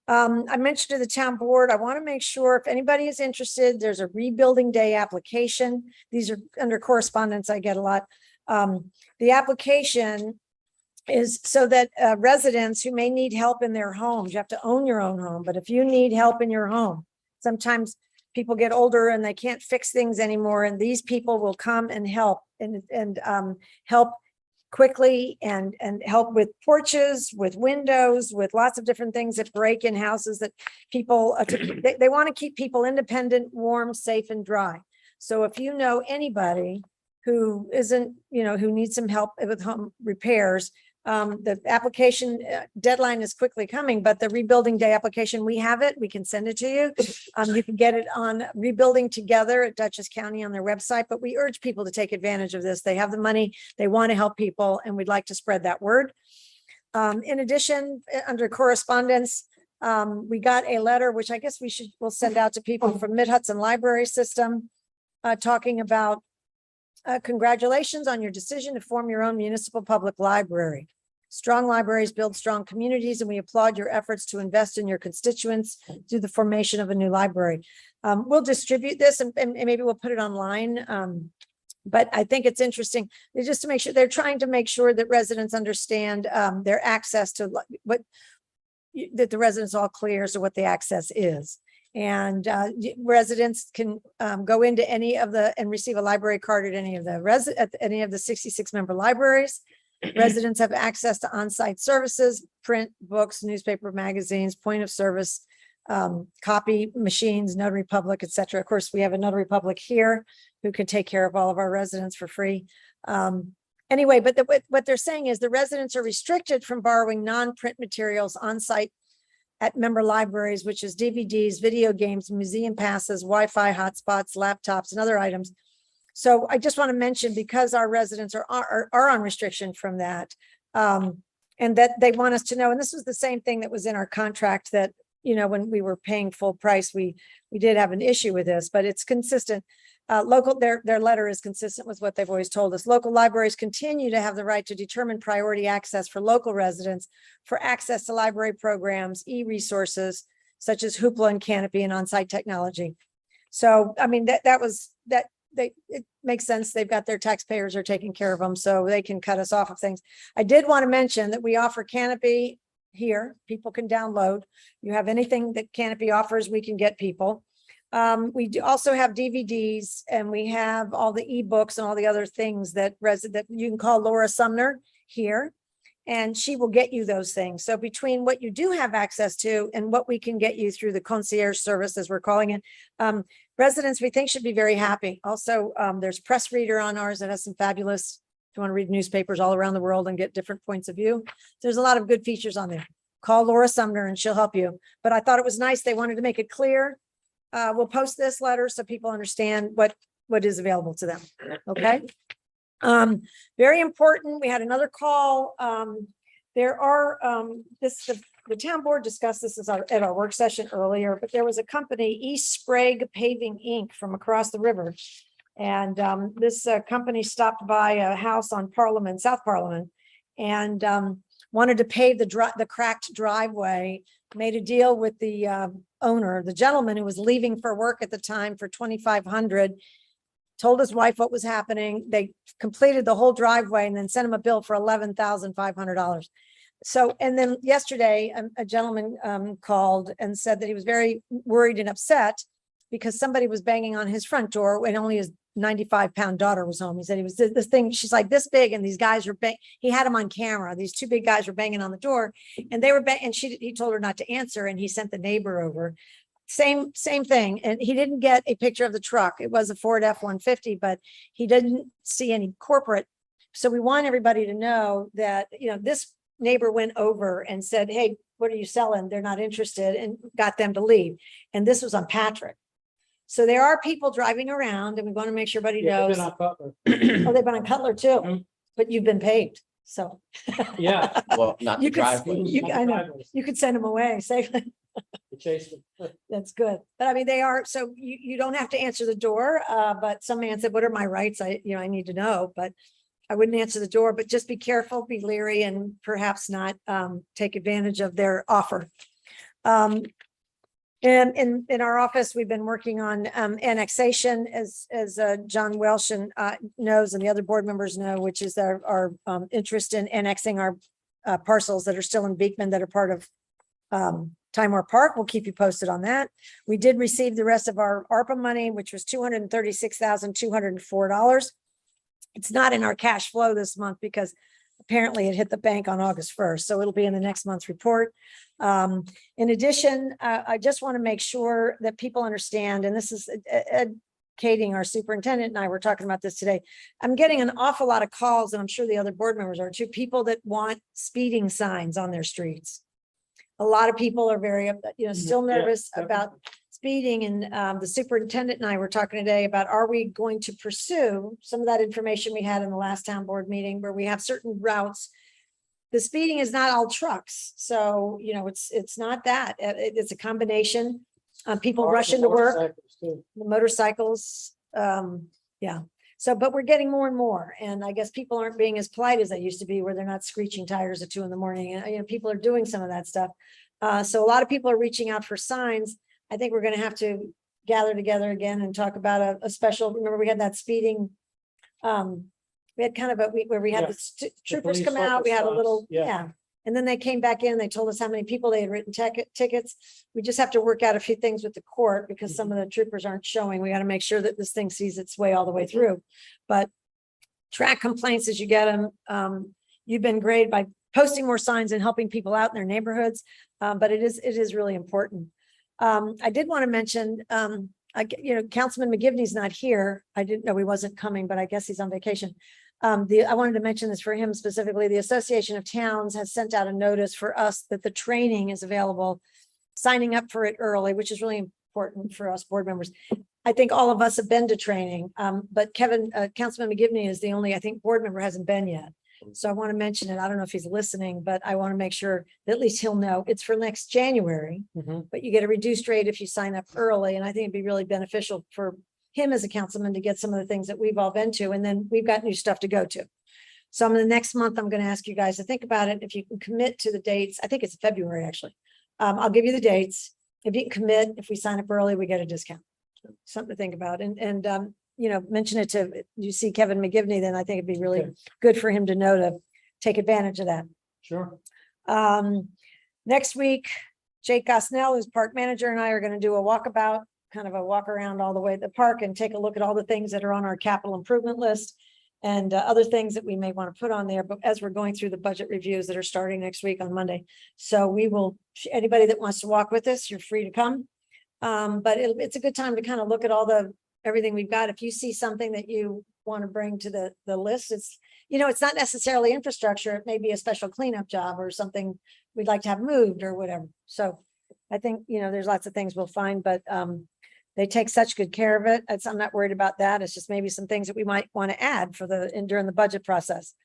I mentioned to the town board, I want to make sure if anybody is interested, there's a rebuilding day application. These are under correspondence. I get a lot. The application is so that residents who may need help in their homes, you have to own your own home, but if you need help in your home, sometimes people get older and they can't fix things anymore, and these people will come and help and help quickly and help with porches, with windows, with lots of different things that break in houses that people, they want to keep people independent, warm, safe, and dry. So if you know anybody who isn't, who needs some help with home repairs, the application deadline is quickly coming, but the rebuilding day application, we have it. We can send it to you. You can get it on Rebuilding Together at Dutchess County on their website, but we urge people to take advantage of this. They have the money, they want to help people, and we'd like to spread that word. In addition, under correspondence, we got a letter, which I guess we'll send out to people from Mid-Hudson Library System, talking about congratulations on your decision to form your own municipal public library. Strong libraries build strong communities, and we applaud your efforts to invest in your constituents through the formation of a new library. We'll distribute this and maybe we'll put it online. But I think it's interesting just to make sure they're trying to make sure that residents understand their access to that the residents all clear as to what the access is. And residents can go into any of the and receive a library card at any of the 66 member libraries. Residents have access to on-site services, print, books, newspaper, magazines, point of service, copy machines, notary public, et cetera. Of course, we have a notary public here who can take care of all of our residents for free. Anyway, but what they're saying is the residents are restricted from borrowing non-print materials on site at member libraries, which is DVDs, video games, museum passes, Wi-Fi hotspots, laptops, and other items. So I just want to mention, because our residents are on restriction from that, and that they want us to know, and this was the same thing that was in our contract that, you know, when we were paying full price, we did have an issue with this, but it's consistent. Their letter is consistent with what they've always told us. Local libraries continue to have the right to determine priority access for local residents for access to library programs, e-resources such as Hoopla and Canopy and on-site technology. So, I mean, it makes sense. They've got their taxpayers are taking care of them, so they can cut us off of things. I did want to mention that we offer Canopy here. People can download. You have anything that Canopy offers, we can get people. We do also have DVDs, and we have all the ebooks and all the other things that you can call Laura Sumner here, and she will get you those things. So between what you do have access to and what we can get you through the concierge service, as we're calling it, residents we think should be very happy. Also, there's Press Reader on ours that has some fabulous, if you want to read newspapers all around the world and get different points of view, there's a lot of good features on there. Call Laura Sumner and she'll help you. But I thought it was nice. They wanted to make it clear. We'll post this letter so people understand what is available to them. Okay. Very important. We had another call. There are the town board discussed this at our work session earlier, but there was a company, East Sprague Paving Inc. from across the river. And this company stopped by a house on South Parliament, and wanted to pave the cracked driveway, made a deal with the owner, the gentleman who was leaving for work at the time, for $2,500, told his wife what was happening. They completed the whole driveway and then sent him a bill for $11,500. So, and then yesterday, a gentleman called and said that he was very worried and upset because somebody was banging on his front door when only his 95-pound daughter was home. He said he was this thing, she's like this big, and these guys were he had them on camera. These two big guys were banging on the door, and they were and he told her not to answer, and he sent the neighbor over. Same thing. And he didn't get a picture of the truck. It was a Ford F-150, but he didn't see any corporate. So we want everybody to know that, you know, this neighbor went over and said, hey, what are you selling? They're not interested, and got them to leave. And this was on Patrick. So there are people driving around, and we want to make sure everybody Yeah, knows. they've been on Cutler. Oh, they've been on Cutler too, Mhm. but you've been paved. So Yeah. Well, not the You could- driveway. I know. you could send them away safely. They chased them. That's good. But I mean, they are, so you don't have to answer the door. But some man said, what are my rights? I need to know, but I wouldn't answer the door, but just be careful, be leery, and perhaps not take advantage of their offer. And in our office, we've been working on annexation, as John Welsh knows, and the other board members know, which is our interest in annexing our parcels that are still in Beekman that are part of Timor Park. We'll keep you posted on that. We did receive the rest of our ARPA money, which was $236,204. It's not in our cash flow this month because apparently it hit the bank on August 1st. So it'll be in the next month's report. In addition, I just want to make sure that people understand, and this is Ed Kading, our superintendent, and I were talking about this today. I'm getting an awful lot of calls, and I'm sure the other board members are too, people that want speeding signs on their streets. A lot of people are very, still nervous about speeding, and the superintendent and I were talking today about, are we going to pursue some of that information we had in the last town board meeting, where we have certain routes. The speeding is not all trucks, so it's not that. It's a combination. People rush into work, Motorcycles, too. the motorcycles. Yeah, So, but we're getting more and more, and I guess people aren't being as polite as they used to be, where they're not screeching tires at 2 a.m. And, you know, people are doing some of that stuff. So a lot of people are reaching out for signs. I think we're gonna have to gather together again and talk about a special, remember we had that speeding. We had kind of a week where we had Yeah. the troopers police come out, we focus had a little, stops, yeah. yeah. And then they came back in, they told us how many people they had written tickets. We just have to work out a few things with the court because some of the troopers aren't showing. We got to make sure that this thing sees its way all the way through. But track complaints as you get them. You've been great by posting more signs and helping people out in their neighborhoods. But it is really important. I did want to mention, you know, Councilman McGivney's not here. I didn't know he wasn't coming, but I guess he's on vacation. I wanted to mention this for him specifically. The Association of Towns has sent out a notice for us that the training is available, signing up for it early, which is really important for us board members. I think all of us have been to training, but Councilman McGivney is the only, I think, board member hasn't been yet. So I want to mention it. I don't know if he's listening, but I want to make sure that at least he'll know it's for next January, but you get a reduced rate if you sign up early. And I think it'd be really beneficial for him as a councilman to get some of the things that we've all been to, and then we've got new stuff to go to. So the next month, I'm going to ask you guys to think about it. If you can commit to the dates, I think it's February, actually. I'll give you the dates. If you can commit, if we sign up early, we get a discount. Something to think about. And you know, mention it to, you see Kevin McGivney, then I think it'd be really good for him to know to take advantage of that. Sure. Next week, Jake Gosnell, who's park manager, and I are going to do a walkabout, kind of a walk around all the way to the park and take a look at all the things that are on our capital improvement list and other things that we may want to put on there. But as we're going through the budget reviews that are starting next week on Monday. So we will, anybody that wants to walk with us, you're free to come. But it's a good time to kind of look at everything we've got. If you see something that you want to bring to the list, it's, you know, it's not necessarily infrastructure. It may be a special cleanup job or something we'd like to have moved or whatever. So I think, you know, there's lots of things we'll find, but they take such good care of it. I'm not worried about that. It's just maybe some things that we might want to add during the budget process.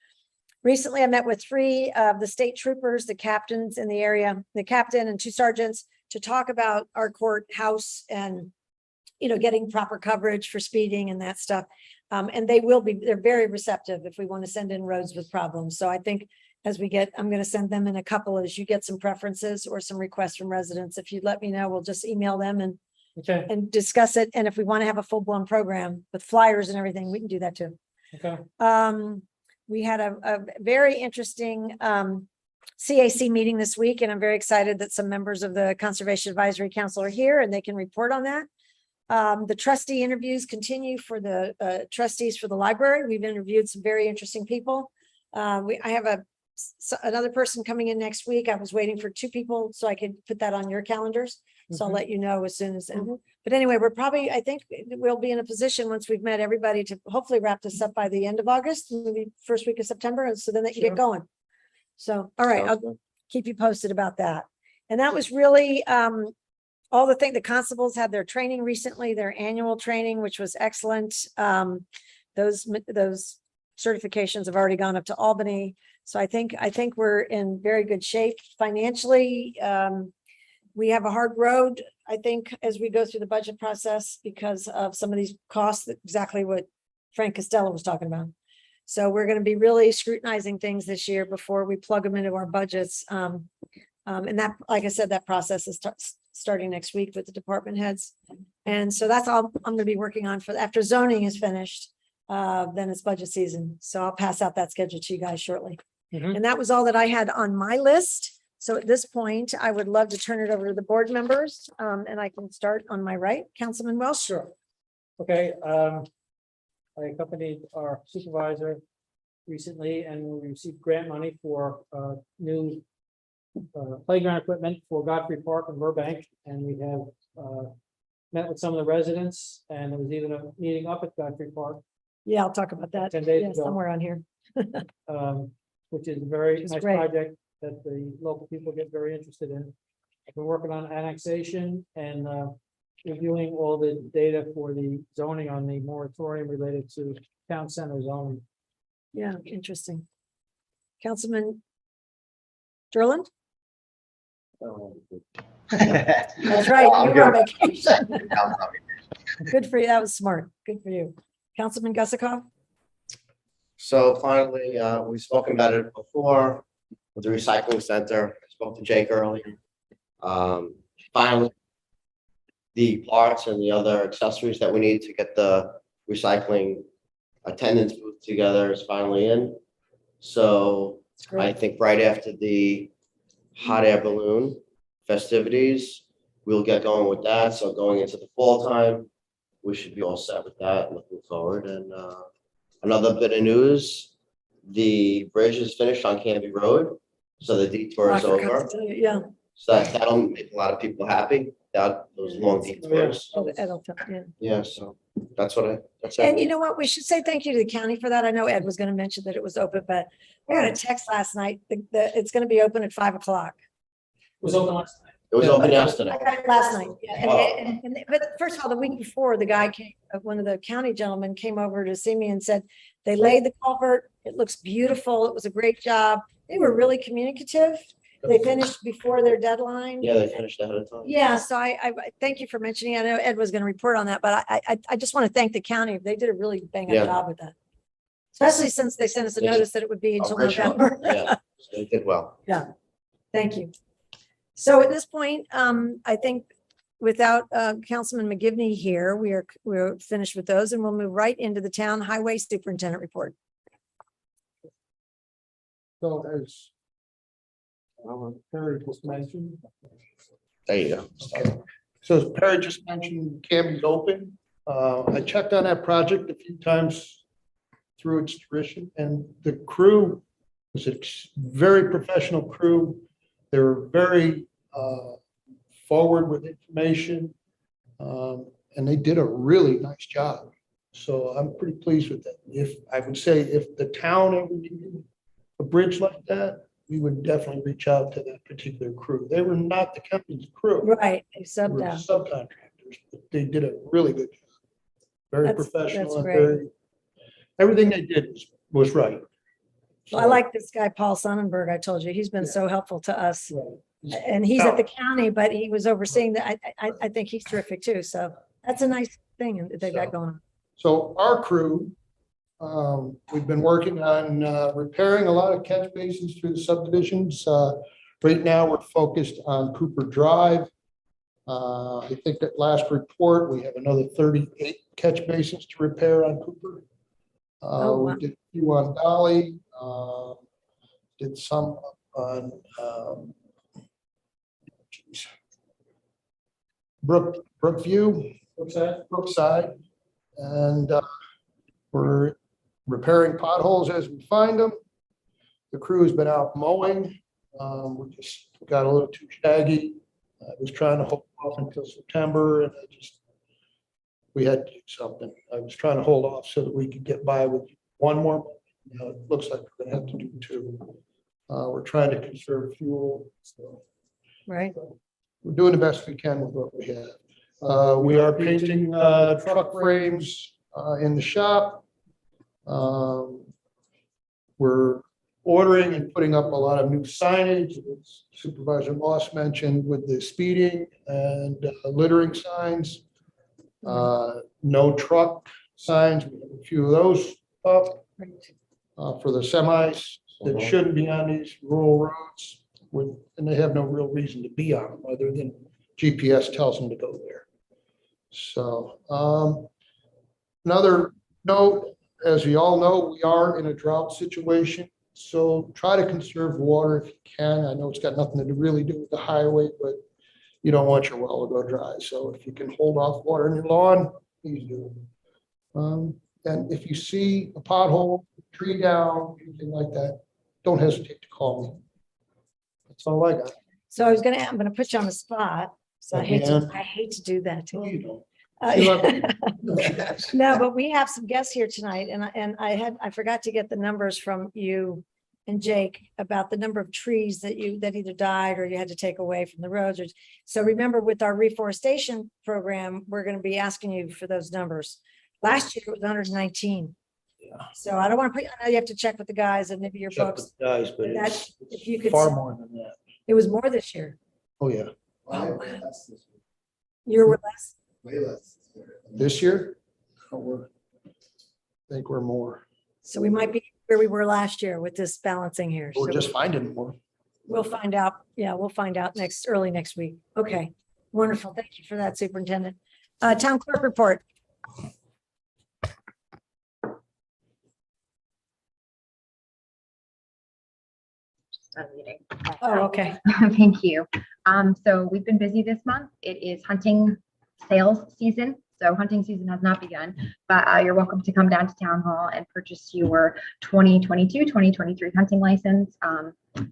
Recently, I met with 3 of the state troopers, the captains in the area, the captain and 2 sergeants, to talk about our courthouse and, you know, getting proper coverage for speeding and that stuff. And they're very receptive if we want to send in roads with problems. So I think as I'm going to send them in a couple as you get some preferences or some requests from residents. If you'd let me know, we'll just email them and discuss it. And if we want to have a full-blown program with flyers and everything, we can do that too. Okay. We had a very interesting CAC meeting this week, and I'm very excited that some members of the Conservation Advisory Council are here and they can report on that. The trustee interviews continue for the trustees for the library. We've interviewed some very interesting people. I have another person coming in next week. I was waiting for 2 people so I could put that on your calendars. So I'll let you know as soon as, but anyway, I think we'll be in a position once we've met everybody to hopefully wrap this up by the end of August, maybe first week of September. And so then they can get going. So, all right, I'll keep you posted about that. And that was really, all the constables had their training recently, their annual training, which was excellent. Those certifications have already gone up to Albany. So I think we're in very good shape financially. We have a hard road, I think, as we go through the budget process because of some of these costs, exactly what Frank Costello was talking about. So we're going to be really scrutinizing things this year before we plug them into our budgets. And that, like I said, that process is starting next week with the department heads. And so that's all I'm going to be working on after zoning is finished. Then it's budget season. So I'll pass out that schedule to you guys shortly. And that was all that I had on my list. So at this point, I would love to turn it over to the board members. And I can start on my right, Councilman Welsh. Sure. Okay. I accompanied our supervisor recently and we received grant money for new playground equipment for Godfrey Park in Burbank. And we have met with some of the residents, and there was even a meeting up at Godfrey Park. Yeah, I'll talk about that 10 days ago. somewhere on here. Which is a very nice great. project that the local people get very interested in. I've been working on annexation and reviewing all the data for the zoning on the moratorium related to town center zoning. Yeah, interesting. Councilman Derland? That's right. You were on vacation. Good for you. That was smart. Good for you. Councilman Gussakoff? So finally, we've spoken about it before with the recycling center. I spoke to Jake earlier. Finally, the parts and the other accessories that we need to get the recycling attendance booth together is finally in. So It's great. I think right after the hot air balloon festivities, we'll get going with that. So going into the fall time, we should be all set with that, looking forward. And another bit of news, the bridge is finished on Canby Road. So the detour I is forgot over. to tell you, yeah. So that'll make a lot of people happy, that those long detours. Edelton, yeah. Yeah, so that's what that's And it. you know what? We should say thank you to the county for that. I know Ed was going to mention that it was open, but I got a text last night that it's going to be open at 5 o'clock. Was open last night. It was open yesterday. I got it last night. Yeah. Oh. But first of all, the week before, the guy came, one of the county gentlemen came over to see me and said, they laid the culvert. It looks beautiful. It was a great job. They were really communicative. They finished before their deadline. Yeah, they finished ahead of time. Yeah, so I thank you for mentioning. I know Ed was going to report on that, but I just want to thank the county. They did a really bang up Yeah. job with that. Especially since they sent us a Yes. notice that it would be until Original. November. Yeah, so they did well. Thank you. So at this point, I think without Councilman McGivney here, we're finished with those and we'll move right into the town highway superintendent report. So as Perry just mentioned, There you go. So as Perry just mentioned, Cammy's open. I checked on that project a few times through its fruition, and the crew was a very professional crew. They were very forward with information, and they did a really nice job. So I'm pretty pleased with that. If I would say if the town ever needed a bridge like that, we would definitely reach out to that particular crew. They were not the company's crew. Right, they They subbed were out. subcontractors, but they did a really good job. Very That's professional and great. very, everything they did was right. Well, I like this guy, Paul Sonnenberg. I told you, he's been so helpful to us. Right. And he's at the county, but he was overseeing that. I think he's terrific too. So that's a nice thing that they've got going on. So our crew, we've been working on repairing a lot of catch basins through the subdivisions. Right now, we're focused on Cooper Drive. I think that last report, we have another 38 catch basins to repair on Cooper. Oh, wow. We did a few on Dolly, did some on Brookview, Brookside, and we're repairing potholes as we find them. The crew has been out mowing. We just got a little too shaggy. I was trying to hold off until September, and we had to do something. I was trying to hold off so that we could get by with one more. Now it looks like we're gonna have to do two. We're trying to conserve fuel, so Right. we're doing the best we can with what we have. We are painting truck frames in the shop. We're ordering and putting up a lot of new signage, as Supervisor Moss mentioned, with the speeding and littering signs. No truck signs, we have a few of those up for the semis that shouldn't be on these rural roads, and they have no real reason to be on them, other than GPS tells them to go there. So another note, as we all know, we are in a drought situation. So try to conserve water if you can. I know it's got nothing to really do with the highway, but you don't want your well to go dry. So if you can hold off water in your lawn, please do. And if you see a pothole, tree down, anything like that, don't hesitate to call me. That's all I got. So I'm gonna put you on the spot. So I hate to do that. to No, you. you don't. Uh, You love me. No, but we have some guests here tonight and I forgot to get the numbers from you and Jake about the number of trees that either died or you had to take away from the roads. So remember with our reforestation program, we're going to be asking you for those numbers. Last year it was 119. Yeah. So I don't want to put, I know you have to check with the guys and maybe your Check books. with the guys, but That- if you could far s- more than that. It was more this year. Oh, yeah. You're with us. This year? Oh, think we're more. So we might be where we were last year with this balancing here. We're So just finding more. we'll find out. Yeah, we'll find out early next week. Okay, wonderful. Thank you for that, Superintendent. Town clerk report. Unmuting. Oh, okay. Thank you. So we've been busy this month. It is hunting sales season. So hunting season has not begun, but you're welcome to come down to Town Hall and purchase your 2022, 2023 hunting license.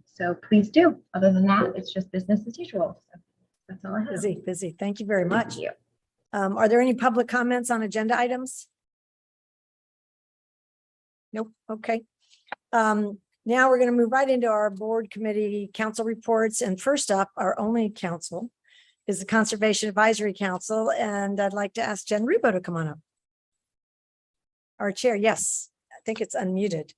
So please do. Other than that, it's just business as usual. So that's all I have. Busy, busy. Thank you very much. Thank you. Are there any public comments on agenda items? Nope. Okay. Now we're going to move right into our board committee council reports. And first up, our only council is the Conservation Advisory Council. And I'd like to ask Jen Rubo to come on up. Our chair. Yes, I think it's unmuted.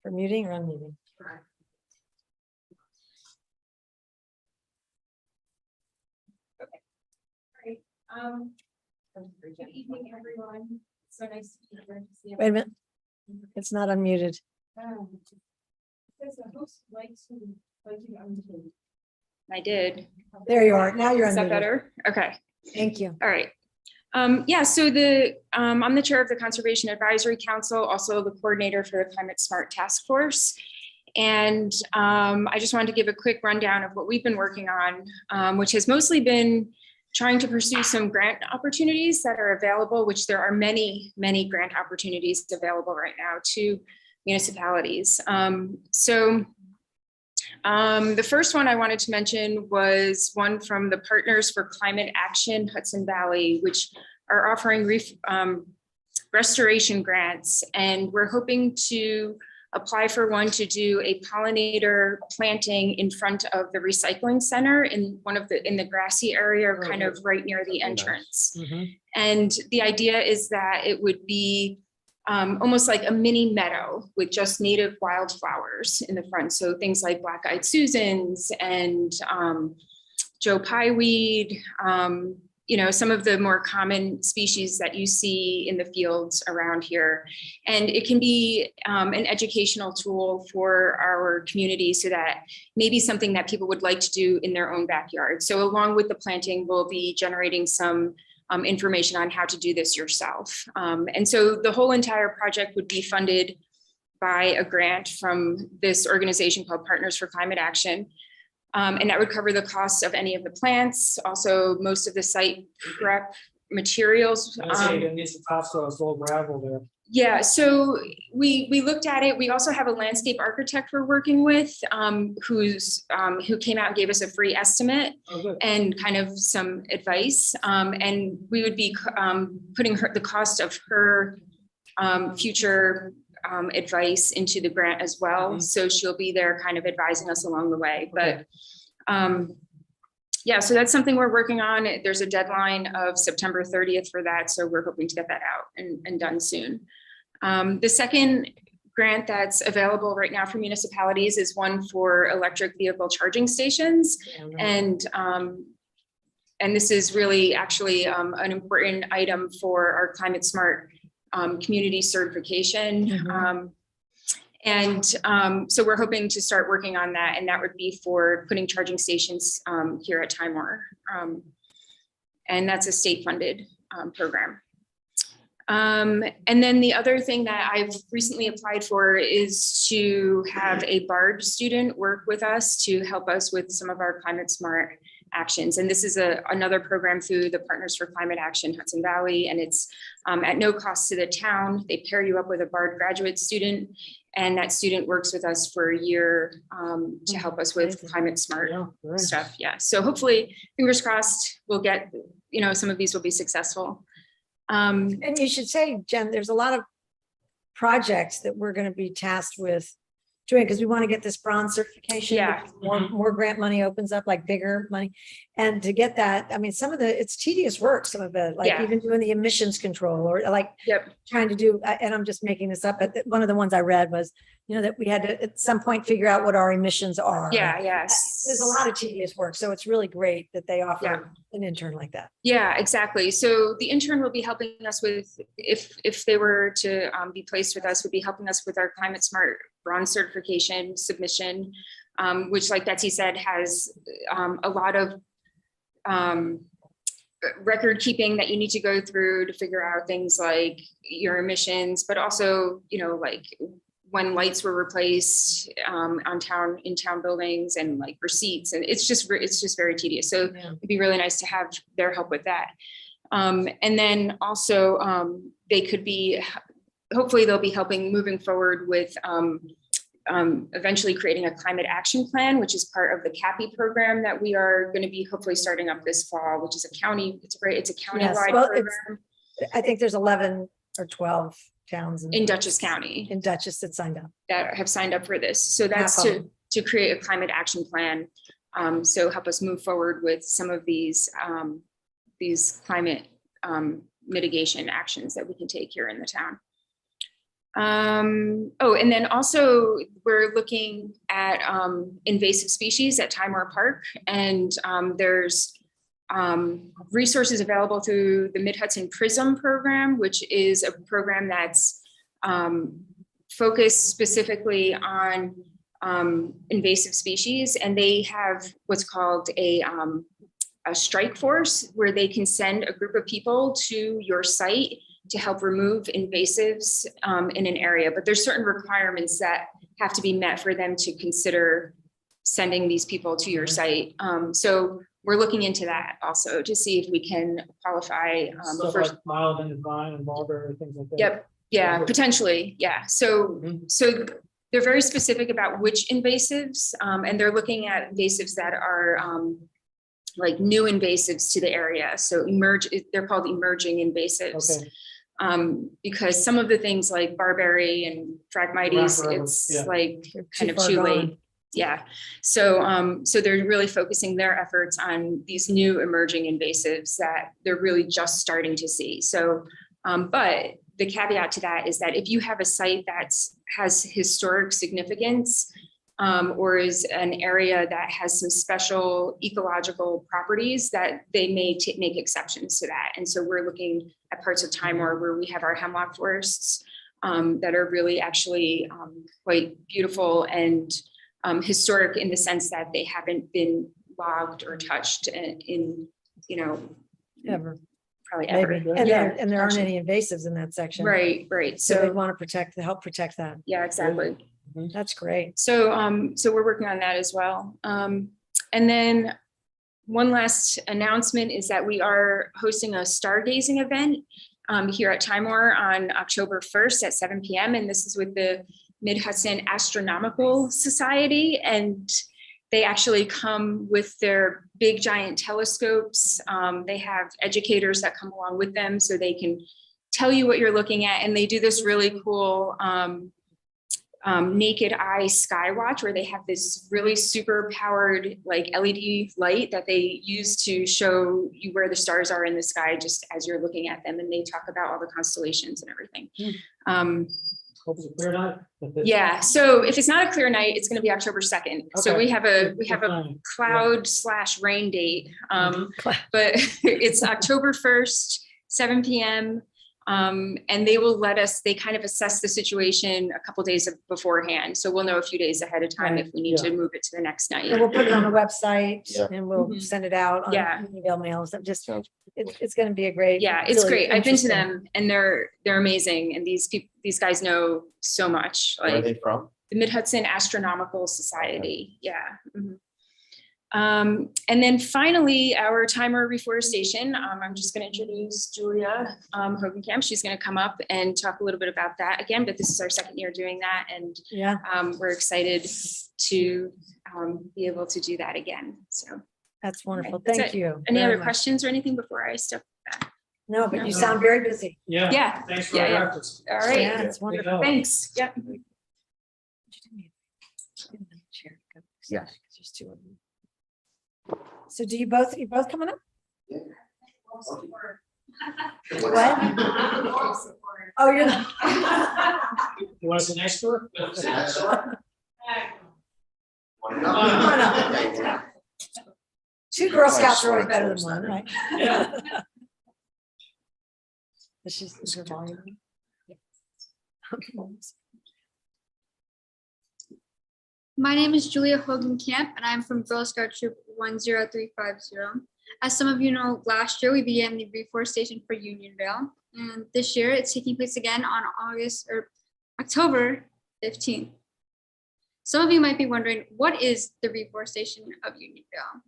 For muting or unmuting? Good evening, everyone. So nice to be here to see. Wait a minute. It's not unmuted. Because the host likes to unmute. I did. There you are. Now you're Is that unmuted. better? Okay, Thank you. all right. Yeah, so I'm the chair of the Conservation Advisory Council, also the coordinator for the Climate Smart Task Force. And I just wanted to give a quick rundown of what we've been working on, which has mostly been trying to pursue some grant opportunities that are available, which there are many, many grant opportunities available right now to municipalities. The first one I wanted to mention was one from the Partners for Climate Action Hudson Valley, which are offering restoration grants. And we're hoping to apply for one to do a pollinator planting in front of the recycling center in the grassy area, kind of right near the entrance. And the idea is that it would be almost like a mini meadow with just native wildflowers in the front. So things like black-eyed Susans and Joe Pyeweed, some of the more common species that you see in the fields around here. And it can be an educational tool for our community so that maybe something that people would like to do in their own backyard. So along with the planting, we'll be generating some information on how to do this yourself. And so the whole entire project would be funded by a grant from this organization called Partners for Climate Action. And that would cover the costs of any of the plants, also most of the site prep materials. It needs to topsoil, it's all gravel there. Yeah, so we looked at it. We also have a landscape architect we're working with who came out and gave us a free estimate and kind of some advice. And we would be putting the cost of her future advice into the grant as well. So she'll be there kind of advising us along the way. But yeah, so that's something we're working on. There's a deadline of September 30th for that. So we're hoping to get that out and done soon. The second grant that's available right now for municipalities is one for electric vehicle charging stations. And this is really actually an important item for our Climate Smart community certification. So we're hoping to start working on that, and that would be for putting charging stations here at Timor. And that's a state funded program. And then the other thing that I've recently applied for is to have a BARD student work with us to help us with some of our Climate Smart actions. And this is another program through the Partners for Climate Action Hudson Valley, and it's at no cost to the town. They pair you up with a BARD graduate student, and that student works with us for a year to help us with climate smart stuff. Yeah, so hopefully, fingers crossed, we'll get, some of these will be successful. And you should say, Jen, there's a lot of projects that we're going to be tasked with doing because we want to get this bronze certification. Yeah. More grant money opens up, like bigger money. And to get that, I mean, it's tedious work, some of it, like even doing the emissions control or like trying to do, and I'm just making this up, but one of the ones I read was, you know, that we had to at some point figure out what our emissions are. Yeah, yes. There's a lot of tedious work, so it's really great that they Yeah. offer an intern like that. Yeah, exactly. So the intern will be helping us with, if they were to be placed with us, would be helping us with our Climate Smart bronze certification submission, which, like Betsy said, has a lot of record keeping that you need to go through to figure out things like your emissions, but also, you know, like when lights were replaced in town buildings, and like receipts, and it's just very tedious. So Yeah. it'd be really nice to have their help with that. And then also they could be, hopefully they'll be helping moving forward with eventually creating a climate action plan, which is part of the CAPI program that we are going to be hopefully starting up this fall, which is a county-wide well, program I think there's 11 or 12 towns in Dutchess County in Dutchess that signed up. that have signed up for this. So that's Half of to create a climate action plan. So help us move forward with some of these climate mitigation actions that we can take here in the town. Oh, and then also we're looking at invasive species at Timor Park, and there's resources available through the Mid-Hudson PRISM program, which is a program that's focused specifically on invasive species, and they have what's called a strike force, where they can send a group of people to your site to help remove invasives in an area. But there's certain requirements that have to be met for them to consider sending these people to your site. So we're looking into that also to see if we can qualify. Stuff For, like mild and vine and mulberry, things like that. yep, yeah, potentially, yeah. So they're very specific about which invasives, and they're looking at invasives that are like new invasives to the area. So they're called emerging invasives. Okay. Because some of the things like barberry and phragmites, forever, it's yeah. like They're kind of far too gone. late. Yeah. So they're really focusing their efforts on these new emerging invasives that they're really just starting to see. So, but the caveat to that is that if you have a site that has historic significance, or is an area that has some special ecological properties, that they may make exceptions to that. And so we're looking at parts of Timor where we have our hemlock forests that are really actually quite beautiful and historic in the sense that they haven't been logged or touched in you know, Ever. probably ever. Maybe. And Yeah, there aren't actually. any invasives in that section. Right. So they So want to help protect that. yeah, exactly. That's great. So, so we're working on that as well. And then one last announcement is that we are hosting a stargazing event here at Timor on October 1st at 7 p.m. And this is with the Mid-Hudson Astronomical Society. And they actually come with their big giant telescopes. They have educators that come along with them so they can tell you what you're looking at. And they do this really cool naked eye sky watch, where they have this really super powered like LED light that they use to show you where the stars are in the sky just as you're looking at them, and they talk about all the constellations and everything. Hope it's a clear night. Yeah, so if it's not a clear night, it's going to be October 2nd. So Okay. we have a Good timing. cloud/rain date, but it's October 1st, 7 p.m. And they will they kind of assess the situation a couple days beforehand. So we'll know a few days ahead of time Right. if we need Yeah. to move it to the next night. And we'll put it on the website Yeah. and we'll Mhm. send it out on Yeah. email mails. It's going to be a great. Yeah, it's really great. I've been to interesting. them and they're amazing. And these guys know so much. Where are Like they from? the Mid-Hudson Astronomical Society. Yeah. Mhm. And then finally, our Timor reforestation. I'm just going to introduce Julia Hogenkamp. She's going to come up and talk a little bit about that again, but this is our second year doing that. And Yeah, we're excited to be able to do that again. So that's wonderful. That's Thank it. you. any very other much. questions or anything before I step back? No, but No. you sound very busy. Yeah. Yeah. Thanks for Yeah, the yeah. efforts. All right. Yeah, it's wonderful. Thanks. Yeah. Yes. There's two of them. So do you both coming up? What? Oh, you're the. You want us to next door? Come on up. Two Girl Scouts are always better than one, right? Yeah. Is her volume? My name is Julia Hogan Camp, and I'm from Girl Scout Troop 10350. As some of you know, last year we began the reforestation for Unionville, and this year it's taking place again on October 15th. Some of you might be wondering, what is the reforestation of Unionville?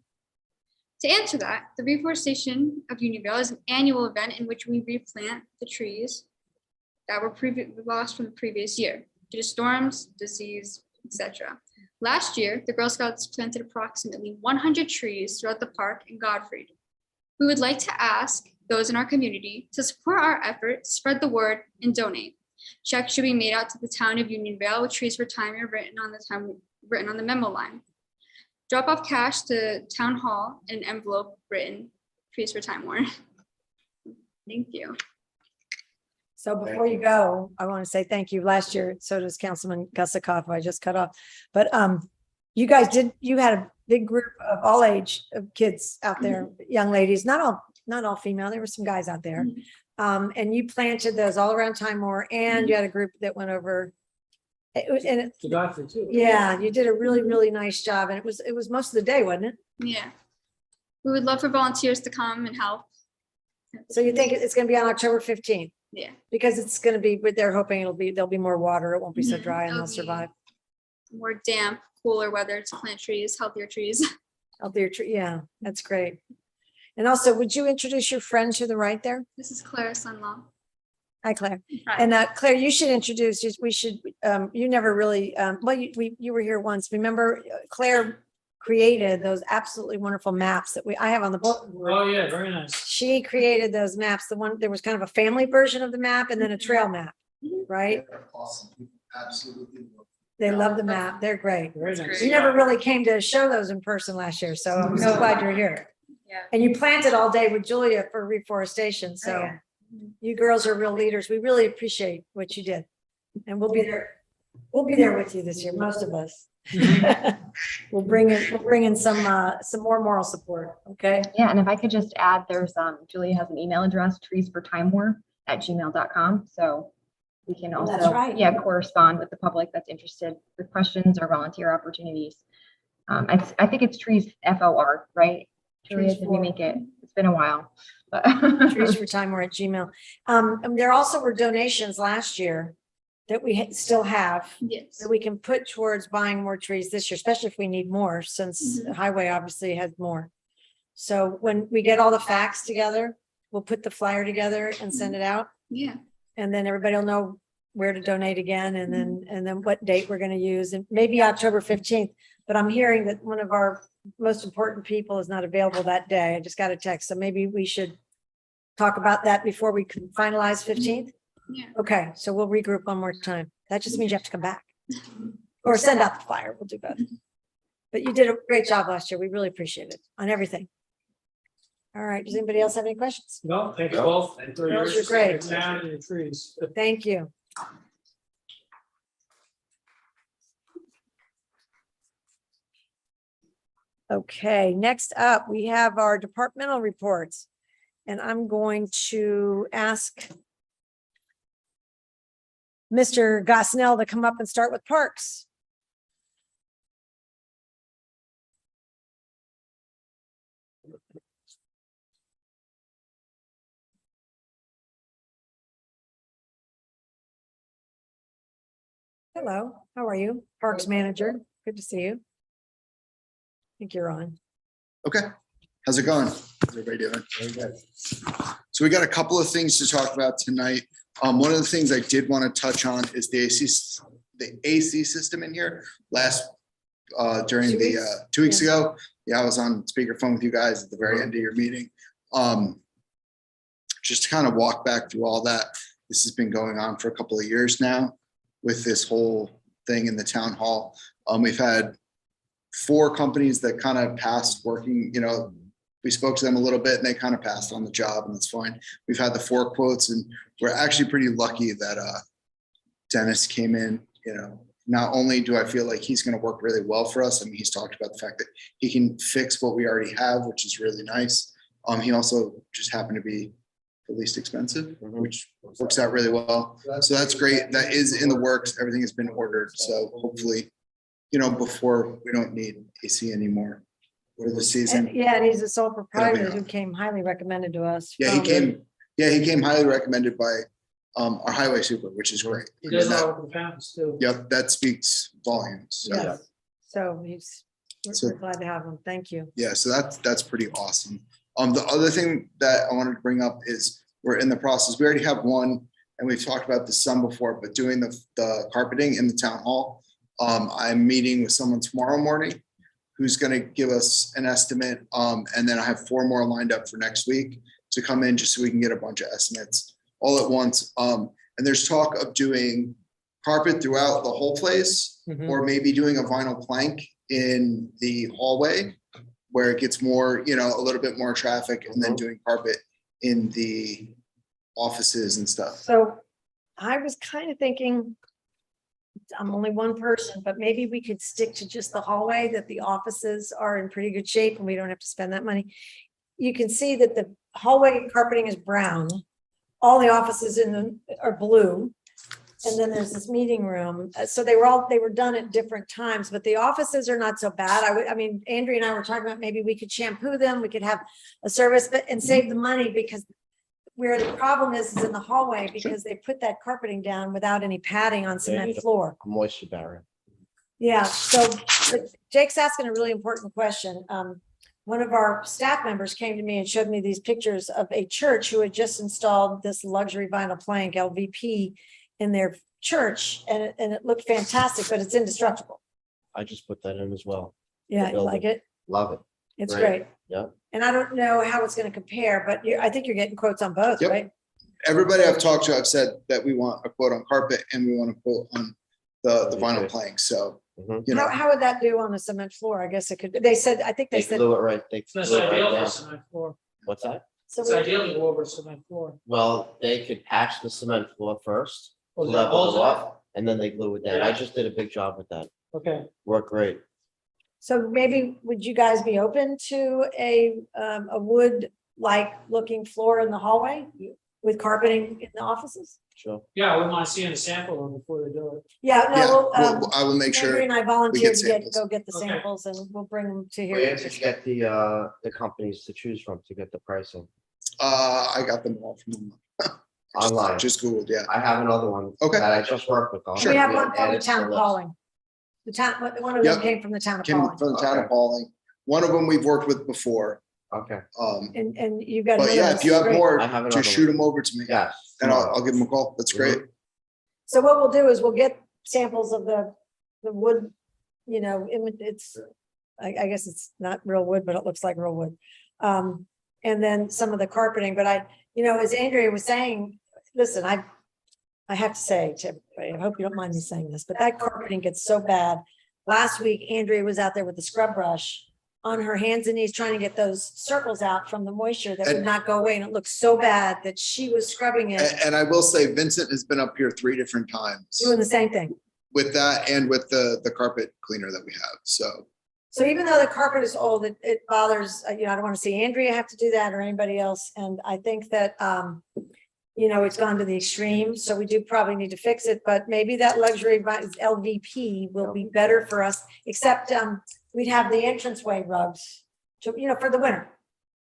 To answer that, the reforestation of Unionville is an annual event in which we replant the trees that were lost from the previous year due to storms, disease, etc. Last year, the Girl Scouts planted approximately 100 trees throughout the park in Godfrey. We would like to ask those in our community to support our effort, spread the word, and donate. Checks should be made out to the town of Unionville with trees for timer written on the memo line. Drop off cash to town hall in an envelope written trees for time warn. Thank you. So before you go, I want to say thank you. Last year, so does Councilman Gusikoff, who I just cut off. But you guys you had a big group of all age of kids out there, young ladies, not all female, there were some guys out there. And you planted those all around Timor, and you had a group that went over. To Godfrey too. Yeah, you did a really, really nice job. And it was most of the day, wasn't it? Yeah. We would love for volunteers to come and help. So you think it's going to be on October 15th? Yeah. Because it's going to be, but they're hoping there'll be more water. It won't be so Mhm. dry and It'll they'll be- survive. More damp, cooler weather to plant trees, healthier trees. Out there, yeah, that's great. And also, would you introduce your friend to the right there? This is Claire's son-in-law. Hi, Claire. Hi. And Claire, you should introduce, we should, you never really, well, you were here once. Remember, Claire created those absolutely wonderful maps that I have on the book. Oh, yeah, very nice. She created those maps. There was kind of a family version of the map and then a trail map, right? Awesome. Absolutely. They love the map. They're great. Very That's nice. You never really came to show those in person last year, so I'm so glad you're here. Yeah. And you planted all day with Julia for reforestation, so yeah. you girls are real leaders. We really appreciate what you did. And we'll be there with you this year, most of us. We'll bring in some more moral support, okay? Yeah, and if I could just add, there's Julia has an email address, treesfortimewar@gmail.com. So we can Oh, that's also, right. yeah, correspond with the public that's interested with questions or volunteer opportunities. I think it's trees FOR, right? Julia, Trees did we for- make it? It's been a while. But Trees for Time, we're at Gmail. And there also were donations last year that we still have, Yes. that we can put towards buying more trees this year, especially if we need more, since the highway obviously has more. So when we get all the facts together, we'll put the flyer together and send it out. Yeah. And then everybody will know where to donate again, and then what date we're gonna use, and maybe October 15th. But I'm hearing that one of our most important people is not available that day. I just got a text, so maybe we should talk about that before we can finalize 15th. Yeah. Okay, so we'll regroup one more time. That just means you have to come back. Or send out the flyer, we'll do both. But you did a great job last year. We really appreciate it on everything. All right, does anybody else have any questions? No, thank you both. And for Girls, your you're great. Town and your trees. Thank you. Okay, next up, we have our departmental reports. And I'm going to ask Mr. Gosnell to come up and start with parks. Hello, how are you? Parks Manager, good to see you. I think you're on. Okay, how's it going? How's everybody doing? Very good. So we got a couple of things to talk about tonight. One of the things I did want to touch on is the AC system in here. During 2 the weeks? 2 weeks Yeah. ago. Yeah, I was on speakerphone with you guys at the very end of your meeting. Just to kind of walk back through all that. This has been going on for a couple of years now with this whole thing in the town hall. We've had 4 companies that kind of passed working, we spoke to them a little bit and they kind of passed on the job, and that's fine. We've had the 4 quotes, and we're actually pretty lucky that Dennis came in. You know, not only do I feel like he's going to work really well for us, I mean, he's talked about the fact that he can fix what we already have, which is really nice. He also just happened to be the least expensive, which works out really well. So that's great. That is in the works. Everything has been ordered. So hopefully, you know, before we don't need AC anymore for the season. And yeah, and he's a sole proprietor who on. came highly recommended to us. Yeah, he from- came highly recommended by our highway super, which is great. He does And that- all the fountains too. Yep, that speaks volumes. So, Yes. So So- we're glad to have him. Thank you. yeah, so that's pretty awesome. The other thing that I wanted to bring up is we're in the process. We already have one, and we've talked about this some before, but doing the carpeting in the town hall. I'm meeting with someone tomorrow morning who's going to give us an estimate. And then I have 4 more lined up for next week to come in just so we can get a bunch of estimates all at once. And there's talk of doing carpet throughout the whole place, or maybe doing a vinyl plank in the hallway where it gets more, you know, a little bit more traffic, and then doing carpet in the offices and stuff. So I was kind of thinking, I'm only one person, but maybe we could stick to just the hallway, that the offices are in pretty good shape and we don't have to spend that money. You can see that the hallway carpeting is brown. All the offices are blue. And then there's this meeting room. So they were done at different times, but the offices are not so bad. I mean, Andrea and I were talking about maybe we could shampoo them. We could have a service, but and save the money, because where the problem is in the hallway, because they put that carpeting down without any padding on cement floor. Moisture barrier. Yeah, so but Jake's asking a really important question. One of our staff members came to me and showed me these pictures of a church who had just installed this luxury vinyl plank LVP in their church, and it looked fantastic, but it's indestructible. I just put that in as well. Yeah, you like it? Love it. It's Great. great. Yeah. And I don't know how it's going to compare, but I think you're getting quotes on both, Yep. right? Everybody I've talked to, I've said that we want a quote on carpet and we want a quote on the vinyl plank. So, you know, How would that do on a cement floor? I guess it could, they said, I think they They said, glue it right. They It's not glue it ideal right for down. cement floor. What's that? so It's we- ideal to go over cement floor. Well, they could patch the cement floor first, Oh, is that level holes it in it? off, and then they glue it down. I just did a big job with that. Okay, Worked great. so maybe would you guys be open to a wood-like looking floor in the hallway with carpeting in the offices? Sure. yeah, I wouldn't mind seeing a sample of it before they do it. Yeah, yeah, no, I will make Andrea sure. and I volunteered to samples. go get the Okay. samples, and we'll bring them to Where here. did you get the companies to choose from to get the pricing? I got them all from them. Online. Just Googled, yeah. I have another one. Okay. That I just worked with. I'll We have add one from the it to town of list. Pauling. The town, one of them Yep. came from the town of Came Pauling, from the town of Okay. Pauling. One of them we've worked with before. Okay. and you've got. But another yeah, one if you that's have great. more, I have another just shoot one. them over to me Yes. and I'll give them a call. That's great. So what we'll do is we'll get samples of the wood, you know, it's, I guess it's not real wood, but it looks like real wood. And then some of the carpeting, but as Andrea was saying, listen, I have to say, I hope you don't mind me saying this, but that carpeting gets so bad. Last week, Andrea was out there with the scrub brush on her hands and knees trying to get those circles out from the moisture that would And- not go away. And it looked so bad that she was scrubbing it, And I will say Vincent has been up here 3 different times doing the same thing. with that and with the carpet cleaner that we have. So, So even though the carpet is old, it bothers, I don't want to see Andrea have to do that or anybody else. And I think that, it's gone to the extreme. So we do probably need to fix it, but maybe that luxury LVP will be better for us, except we'd have the entranceway rugs to, for the winter,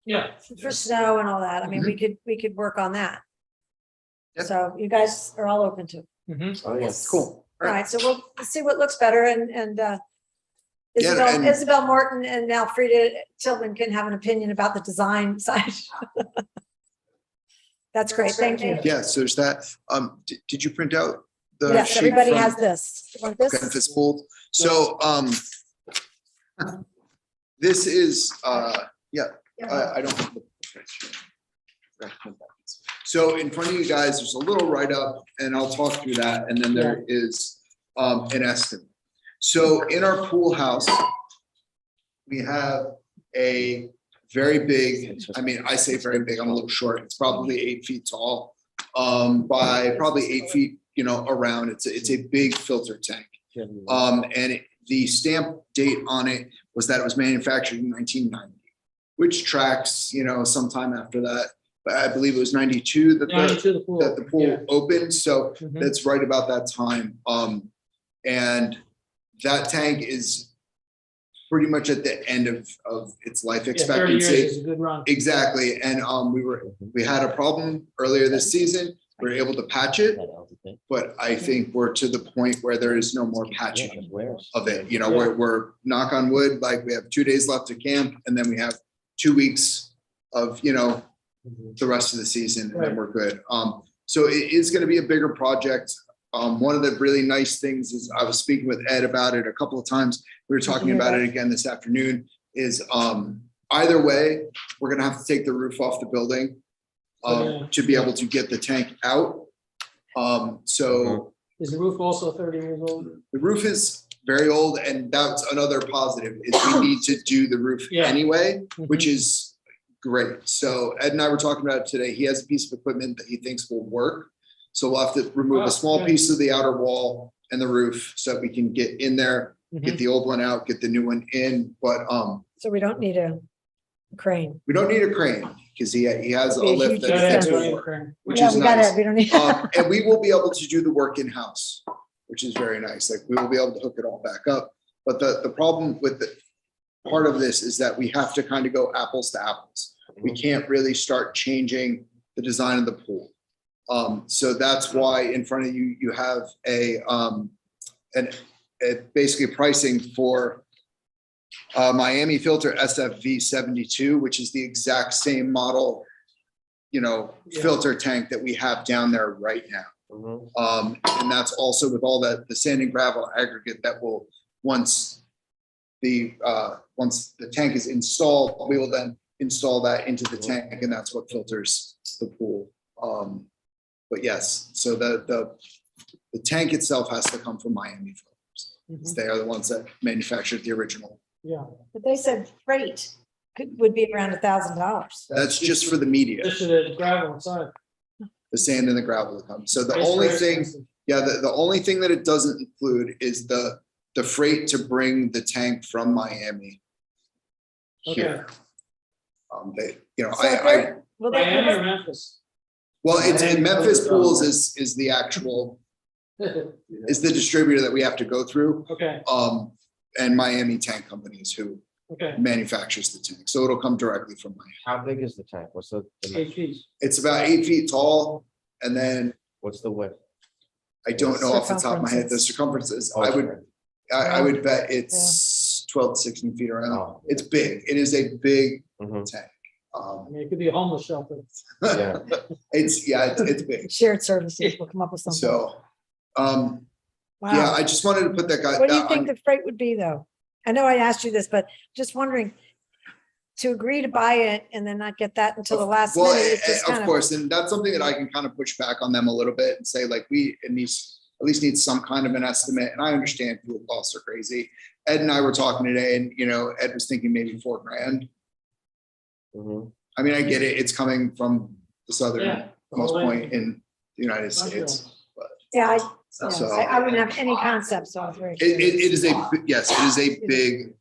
Yeah. for snow and all that. I mean, we could work on that. Yep. So you guys are all open to it. Mhm. Oh, yes. cool. All right, so we'll see what looks better and Yeah, and- Isabel Morton and Alfreda Tillman can have an opinion about the design side. That's great, thank you. yeah, so there's that. Did you print out the Yes, sheet everybody from has this. You want this? Benefits pool? So, this is, yeah, I don't. have the- So in front of you guys, there's a little write-up and I'll talk through that. And then there is an estimate. So in our pool house, we have a very big. I mean, I say very big, I'm a little short. It's probably 8 feet tall. By probably 8 feet, around. It's a big filter tank. The stamp date on it was that it was manufactured in 1990, which tracks, sometime after that. But I believe it was 92 that 92 the pool. the pool Yeah. opened. So Mhm. that's right about that time. And that tank is pretty much at the end of its life Yeah, 30 years expectancy. is a good run. Exactly. And we had a problem earlier this season. We were able to patch it, but I think we're to the point where there is no more patching of it. We're knock on wood, like we have 2 days left to camp, and then we have 2 weeks of, the rest of the season, and then we're good. So it is going to be a bigger project. One of the really nice things is I was speaking with Ed about it a couple of times. We were talking about it again this afternoon, is either way, we're going to have to take the roof off the building to be able to get the tank out. So Is the roof also 30 years old? the roof is very old, and that's another positive is we need to do the roof Yeah. anyway, which Mhm. is great. So Ed and I were talking about it today. He has a piece of equipment that he thinks will work. So we'll have to remove Oh, a small good. piece of the outer wall and the roof so that we can get in there, get the old one out, get the new one in. But So we don't need a crane. we don't need a crane because he has a Be a lift huge that Yeah, he yeah, fits expense. yeah, for, yeah. which Yeah, is we got nice. it. We don't need. And we will be able to do the work in-house, which is very nice. Like we will be able to hook it all back up. But the problem with the part of this is that we have to kind of go apples to apples. We can't really start changing the design of the pool. So that's why in front of you, you have a basically pricing for Miami Filter SFV 72, which is the exact same model, Yeah. filter tank that we have down there right now. And that's also with all the sand and gravel aggregate that will, once the tank is installed, we will then install that into the tank, and that's what filters the pool. But yes, so the tank itself has to come from Miami Filters. They are the ones that manufactured the original. Yeah, But they said freight would be around $1,000. That's just for the media, just the gravel inside. the sand and the gravel that comes. So the It's only very thing, expensive. the only thing that it doesn't include is the freight to bring the tank from Miami here. They, So if they're- Will they give Miami or us, Memphis? well, it's in Miami Memphis Filter. Pools is the actual, is the distributor that we have to go through. Okay, And Miami Tank Companies who okay, manufactures the tank. So it'll come directly from Miami. How big is the tank? What's the 8 feet. It's about 8 feet tall. And then what's the width? I don't know off the top of my head, the circumferences, Oh, I would bet it's 12 to 16 feet around. Oh, It's big. It is a big mhm, tank. I mean, it could be a homeless shelter. Yeah. It's big. shared services, we'll come up with something. So, yeah, Wow. I just wanted to put that guy. What do you that think on- the freight would be, though? I know I asked you this, but just wondering, to agree to buy it and then not get that until the last Well, minute, it's just of kind of. course, and that's something that I can kind of push back on them a little bit and say, like, at least need some kind of an estimate. And I understand fuel costs are crazy. Ed and I were talking today and, Ed was thinking maybe $4,000. mhm. I mean, I get it. It's coming from the Yeah. southernmost the whole point way. in the United States. Yeah, So I wouldn't have any concept, so I was very. it is yes, it is a big,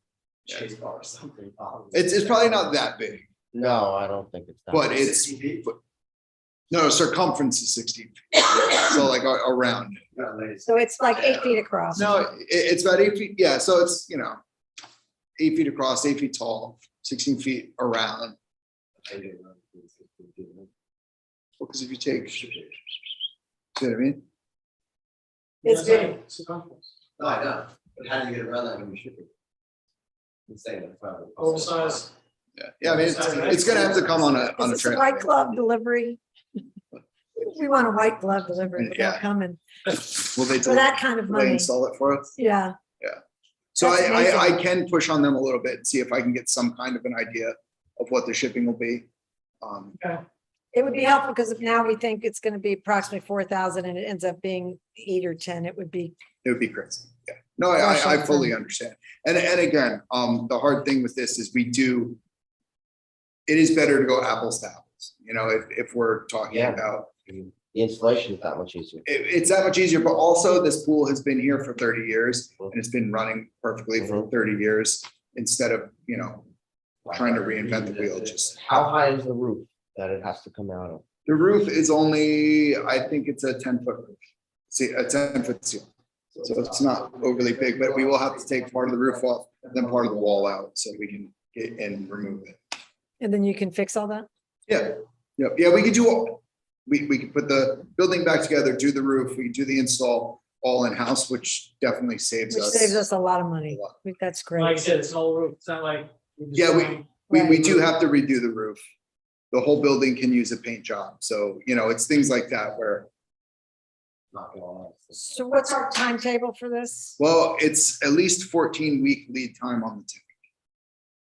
it's probably not that big, No, I don't think it's that. but no, circumference is 16 feet. So like around. So it's like 8 feet across. No, it's about 8 feet. Yeah, so it's, 8 feet across, 8 feet tall, 16 feet around. Because if you take, see what I mean? It's big. Circumference. No, I know, but how do you get around that when you ship it? Insane. Oversized. Yeah, I mean, it's gonna have to come on a Is this a trailer. white glove delivery? We want a white glove delivery, but Yeah. they'll come in Will they for that kind of will they money. install it for us? Yeah, So That's I amazing. can push on them a little bit and see if I can get some kind of an idea of what the shipping will be. it would be helpful because if now we think it's going to be approximately 4,000 and it ends up being 8 or 10, it would be. It would be crazy. Yeah. No, I fully understand. And again, the hard thing with this is we do it is better to go apples to apples, you know, if we're talking Yeah. about, The installation is that much easier. it's that much easier, but also this pool has been here for 30 years and it's been running perfectly for 30 years instead of, you know, trying to reinvent the wheel. Just How high is the roof that it has to come out of? the roof is only, I think it's a 10-foot roof. See, a 10-foot ceiling. So it's not overly big, but we will have to take part of the roof off, then part of the wall out so we can get and remove it. And then you can fix all that? Yeah, yeah, we could do all, we could put the building back together, do the roof, we could do the install all in-house, which definitely saves Which us. saves us a lot of money. That's Like I great. said, it's an old roof. It's not like. we're just Yeah, going- We do have to redo the roof. The whole building can use a paint job. So, you know, it's things like that where, Not gonna lie. So what's our timetable for this? well, it's at least 14-week lead time on the tank.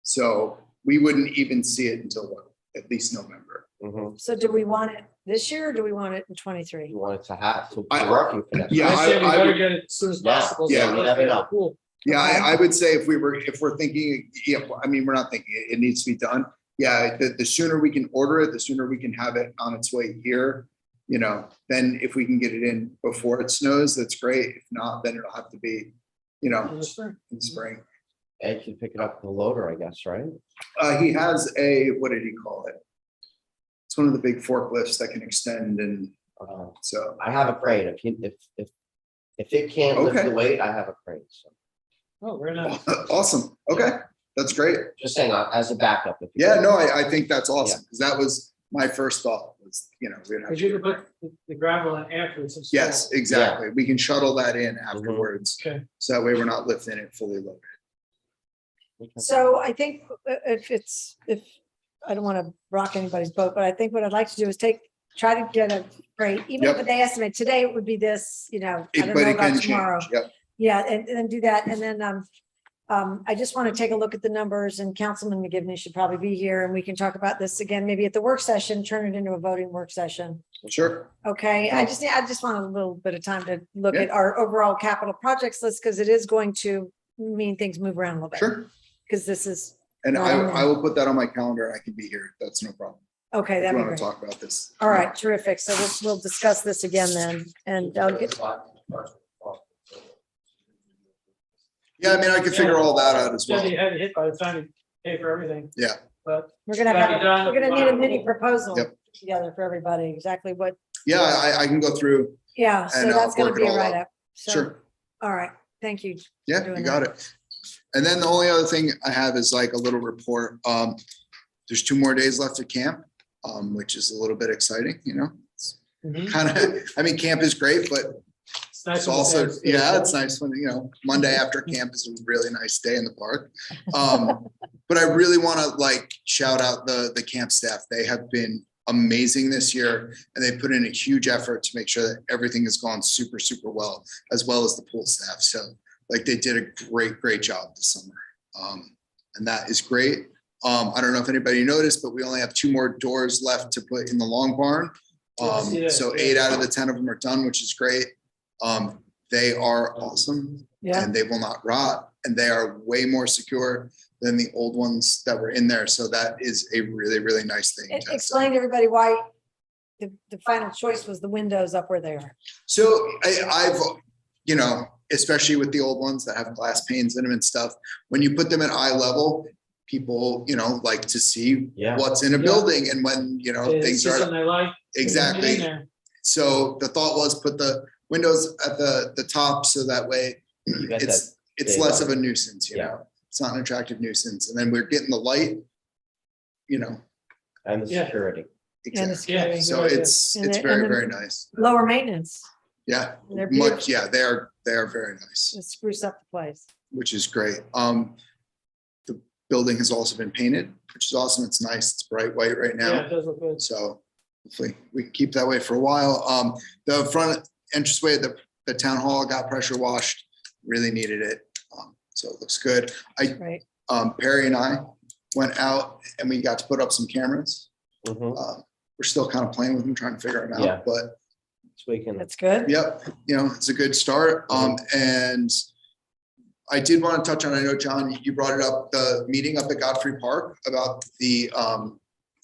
So we wouldn't even see it until what, at least November. Mhm. So do we want it this year or do we want it in 23? You want it to have, to be I- working for next. Yeah, I say we I better would- get it as soon as Yeah, possible. yeah, so you we never can know. Cool. Yeah, Okay. I would say if we're thinking, yeah, I mean, we're not thinking it needs to be done. Yeah, the sooner we can order it, the sooner we can have it on its way here. You know, then if we can get it in before it snows, that's great. If not, then it'll have to be, you In know, the spring. in spring. Ed can pick it up with the loader, I guess, right? He has a, what did he call it? It's one of the big forklifts that can extend and so, I have a crane. If it can't lift Okay. the weight, I have a crane. So Oh, very nice. awesome. Okay, that's great. just saying, as a backup. If you Yeah, can. no, I think that's awesome because that was my first thought was, you know, we'd have Because you to. can put the gravel in after it's installed. Yes, exactly. We can shuttle that in afterwards. Okay. So that way we're not lifting it fully loaded. Okay. So I think if, I don't want to rock anybody's boat, but I think what I'd like to do is try to get a rate, even if Yep. they estimate today it would be this, you know, I don't But know it can about tomorrow. change. Yep. Yeah, and then do that. And then, I just want to take a look at the numbers and Councilman McGivney should probably be here and we can talk about this again, maybe at the work session, turn it into a voting work session. Sure. Okay, I just want a little bit of time to look at our overall capital projects list because it is going to mean things move around a little bit. Sure. Because this is, And Not on there. I will put that on my calendar. I can be here. That's no problem. okay, If that'd you be want to great. talk about this. All right, terrific. So we'll discuss this again then and I'll get, Yeah, I mean, I can figure all that out as It's gonna well. be a heavy hit by the time you pay for everything. Yeah. But we're gonna Gotta have, be done. we're gonna need a mini proposal Yep. together for everybody, exactly what, Yeah, I can go through. yeah, so And I'll that's gonna work it be a all out. write-up. So, Sure. all right, thank you. Yeah, doing you got it. And then the only other thing I have is like a little report. There's 2 more days left at camp, which is a little bit exciting, you know? Mhm. Kind of, I mean, camp is great, but it's nice it's when also, it's- yeah, it's nice when, you know, Monday after camp is a really nice day in the park. But I really want to like shout out the camp staff. They have been amazing this year and they put in a huge effort to make sure that everything has gone super, super well as the pool staff. So like they did a great job this summer. And that is great. I don't know if anybody noticed, but we only have 2 more doors left to put in the long barn. Yeah, So yeah. 8 out of the 10 of them are done, which is great. They are awesome Yeah, and they will not rot and they are way more secure than the old ones that were in there. So that is a really nice thing. to have explain to everybody why the final choice was the windows up where they are. So I've, you know, especially with the old ones that have glass panes in them and stuff, when you put them at eye level, people, you know, like to see Yeah. what's in a Yeah. building and when, you know, It's things just are something they like. Get in exactly. there. So the thought was put the windows at the top so that way You got it's big less of a light. nuisance, you Yeah. know, it's not an attractive nuisance. And then we're getting the light, you know. And the Yeah. security. And Exactly. it's Yeah. very So good idea. it's And very, then- very nice. lower maintenance. Yeah, They're much, beautiful. yeah, they are very nice, It spruce up the place. which is great. The building has also been painted, which is awesome. It's nice. It's bright white right Yeah, now. it does look good. So hopefully we can keep that way for a while. The front entranceway, the town hall got pressure washed, really needed it. So it looks good. Right. Perry and I went out and we got to put up some cameras. Mhm. We're still kind of playing with them, trying to figure it Yeah. out, but So we can, That's good. yep, you know, it's a good start. And I did want to touch on, I know, John, you brought it up, the meeting up at Godfrey Park about the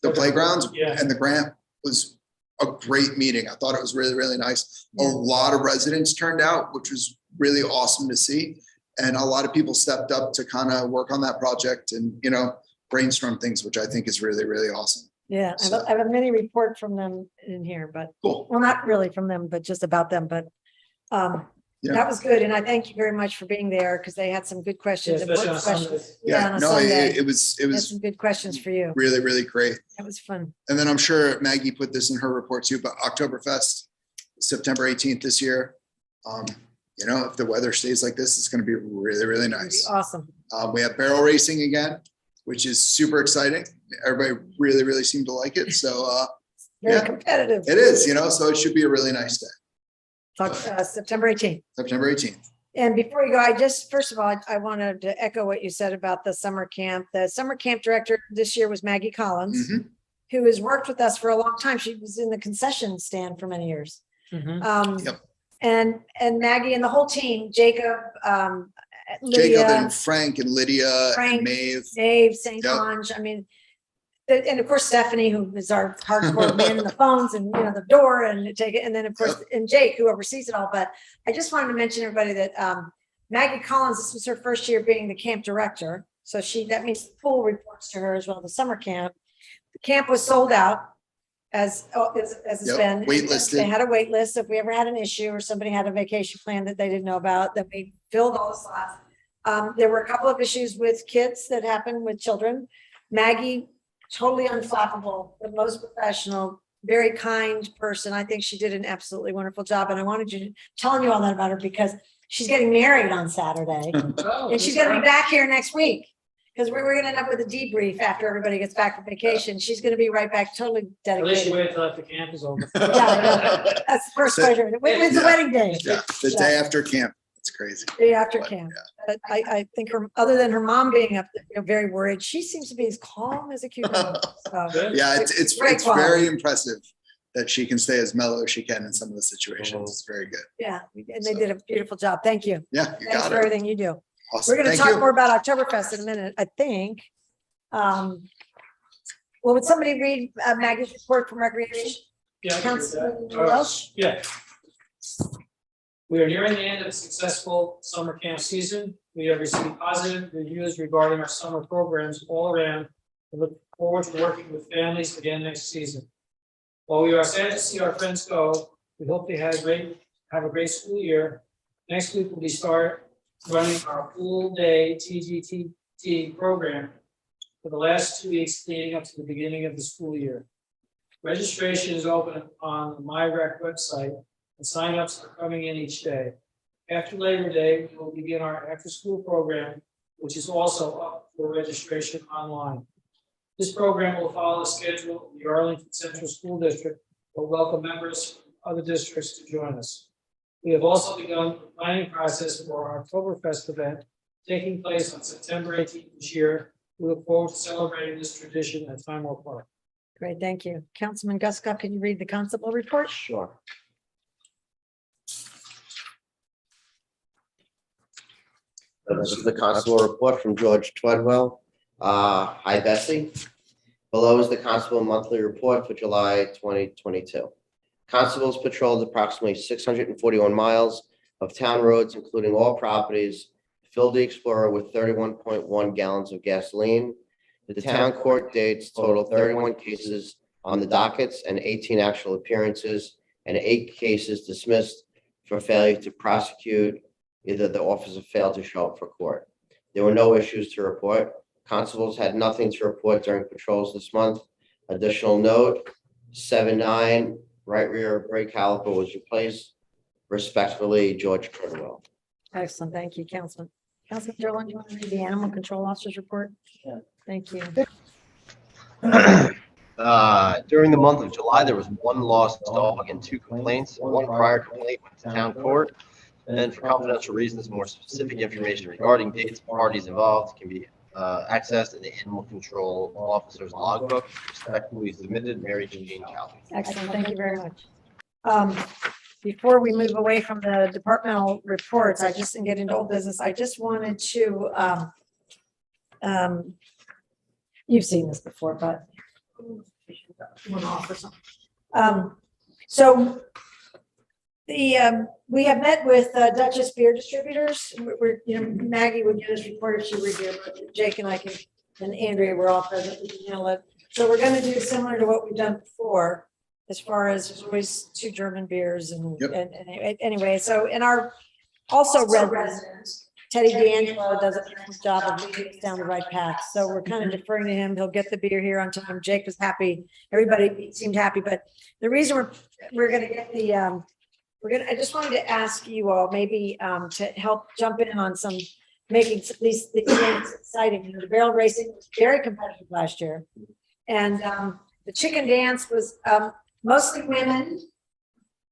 the playgrounds Yeah. and the grant was a great meeting. I thought it was really, really nice. A lot of residents turned out, which was really awesome to see. And a lot of people stepped up to kind of work on that project and, you know, brainstorm things, which I think is really, really awesome. Yeah, I have a mini report from them in here, but, Cool. well, not really from them, but just about them, but Yeah. that was good. And I thank you very much for being there because they had some good questions. and especially work on Sundays. questions. Yeah, on a no, Sunday. it was They had some good questions for you. really, really great. That was fun. And then I'm sure Maggie put this in her report too, but Oktoberfest, September 18th this year. You know, if the weather stays like this, it's going to be really, really It'd be nice. awesome. We have barrel racing again, which is super exciting. Everybody really, really seemed to like it. So Very Yeah. competitive. it is, you know, so it should be a really nice day, Talk, September 18th. September 18th. And before you go, first of all, I wanted to echo what you said about the summer camp. The summer camp director this year was Maggie Collins, Mhm. who has worked with us for a long time. She was in the concession stand for many years. Yep. And Maggie and the whole team, Jacob, Jacob Lydia, and Frank and Lydia Frank, and Maeve. Dave, St. Yep. Ange. I mean, and of course Stephanie, who is our hardcore man in the phones and, you know, the door and take it. And then of course, and Jake, who oversees it all. But I just wanted to mention everybody that Maggie Collins, this was her first year being the camp director. So that means full reports to her as well, the summer camp. The camp was sold out as it's Yep, been. waitlisted. They had a wait list. If we ever had an issue or somebody had a vacation plan that they didn't know about, then we filled all the slots. There were a couple of issues with kids that happened with children. Maggie, totally unflappable, the most professional, very kind person. I think she did an absolutely wonderful job. And I wanted you telling you all that about her because she's getting married on Saturday and she's gonna be back here next week. Because we're gonna end up with a debrief after everybody gets back from vacation. She's gonna be right back, totally At least you dedicated. wait until after camp is over. Yeah, I know. That's the first pleasure. When's the Yeah. wedding day? Yeah, the day after camp. It's crazy. Day after But, camp. But I think other than her mom being up, very worried, she seems to be as calm as a cucumber. So, Good. Yeah, it's Great very quality. impressive that she can stay as mellow as she can in some of the situations. It's very good. yeah, and they did a beautiful job. Thank you. Yeah, you Thanks got for it. everything you do. Awesome. We're gonna Thank talk you. more about Oktoberfest in a minute, I think. Well, would somebody read Maggie's report from Recreation? Yeah, I can do Councilman that. Welsh? Yeah. We are nearing the end of a successful summer camp season. We have received positive reviews regarding our summer programs all around and look forward to working with families again next season. While we are sad to see our friends go, we hope they have a great school year. Next week we'll start running our full day TGTT program for the last 2 weeks leading up to the beginning of the school year. Registration is open on the MyRec website and signups are coming in each day. After Labor Day, we will begin our after-school program, which is also up for registration online. This program will follow the schedule of the Arlington Central School District, but welcome members from other districts to join us. We have also begun the planning process for our Oktoberfest event taking place on September 18th this year. We look forward to celebrating this tradition at Time Warp Park. Great, thank you. Councilman Guscott, can you read the constable report? Sure. This is the constable report from George Treadwell. Hi, Bessie. Below is the constable monthly report for July 2022. Constables patrolled approximately 641 miles of town roads, including all properties, filled the Explorer with 31.1 gallons of gasoline. The town court dates total 31 cases on the dockets and 18 actual appearances, and 8 cases dismissed for failure to prosecute. Either the officer failed to show up for court. There were no issues to report. Constables had nothing to report during patrols this month. Additional note, 7-9 right rear brake caliper was replaced. Respectfully, George Treadwell. Excellent, thank you, Councilman. Councilman Derlin, do you want to read the animal control officer's report? Yeah. Thank you. During the month of July, there was 1 lost dog and 2 complaints. 1 prior complaint went to town court. And for confidential reasons, more specific information regarding dates and parties involved can be accessed in the animal control officer's logbook. Respectfully submitted, Mary Jane Calvi. Excellent, thank you very much. Before we move away from the departmental reports, and get into old business, I just wanted to, you've seen this before, but One off or something. So we have met with Duchess Beer Distributors. Maggie would get us report if she were here, but Jake and I can, and Andrea were all present. We can handle it. So we're going to do similar to what we've done before, as far as there's always 2 German beers and, Yep. and anyway, so in our also red residents, Teddy D'Angelo does a beautiful job of leading us down the right path. So we're kind of deferring to him. He'll get the beer here on time. Jake was happy. Everybody seemed happy, but the reason we're going to get the, I just wanted to ask you all maybe to help jump in on some, making these things exciting. The barrel racing was very competitive last year. And the chicken dance was mostly women.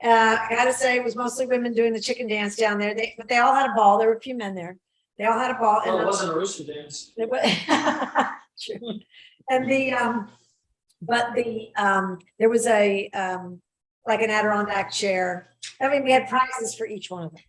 I gotta say, it was mostly women doing the chicken dance down there. But they all had a ball. There were a few men there. They all had a ball. Well, it wasn't a rooster dance. It was true. And there was a like an Adirondack chair. I mean, we had prizes for each one of them.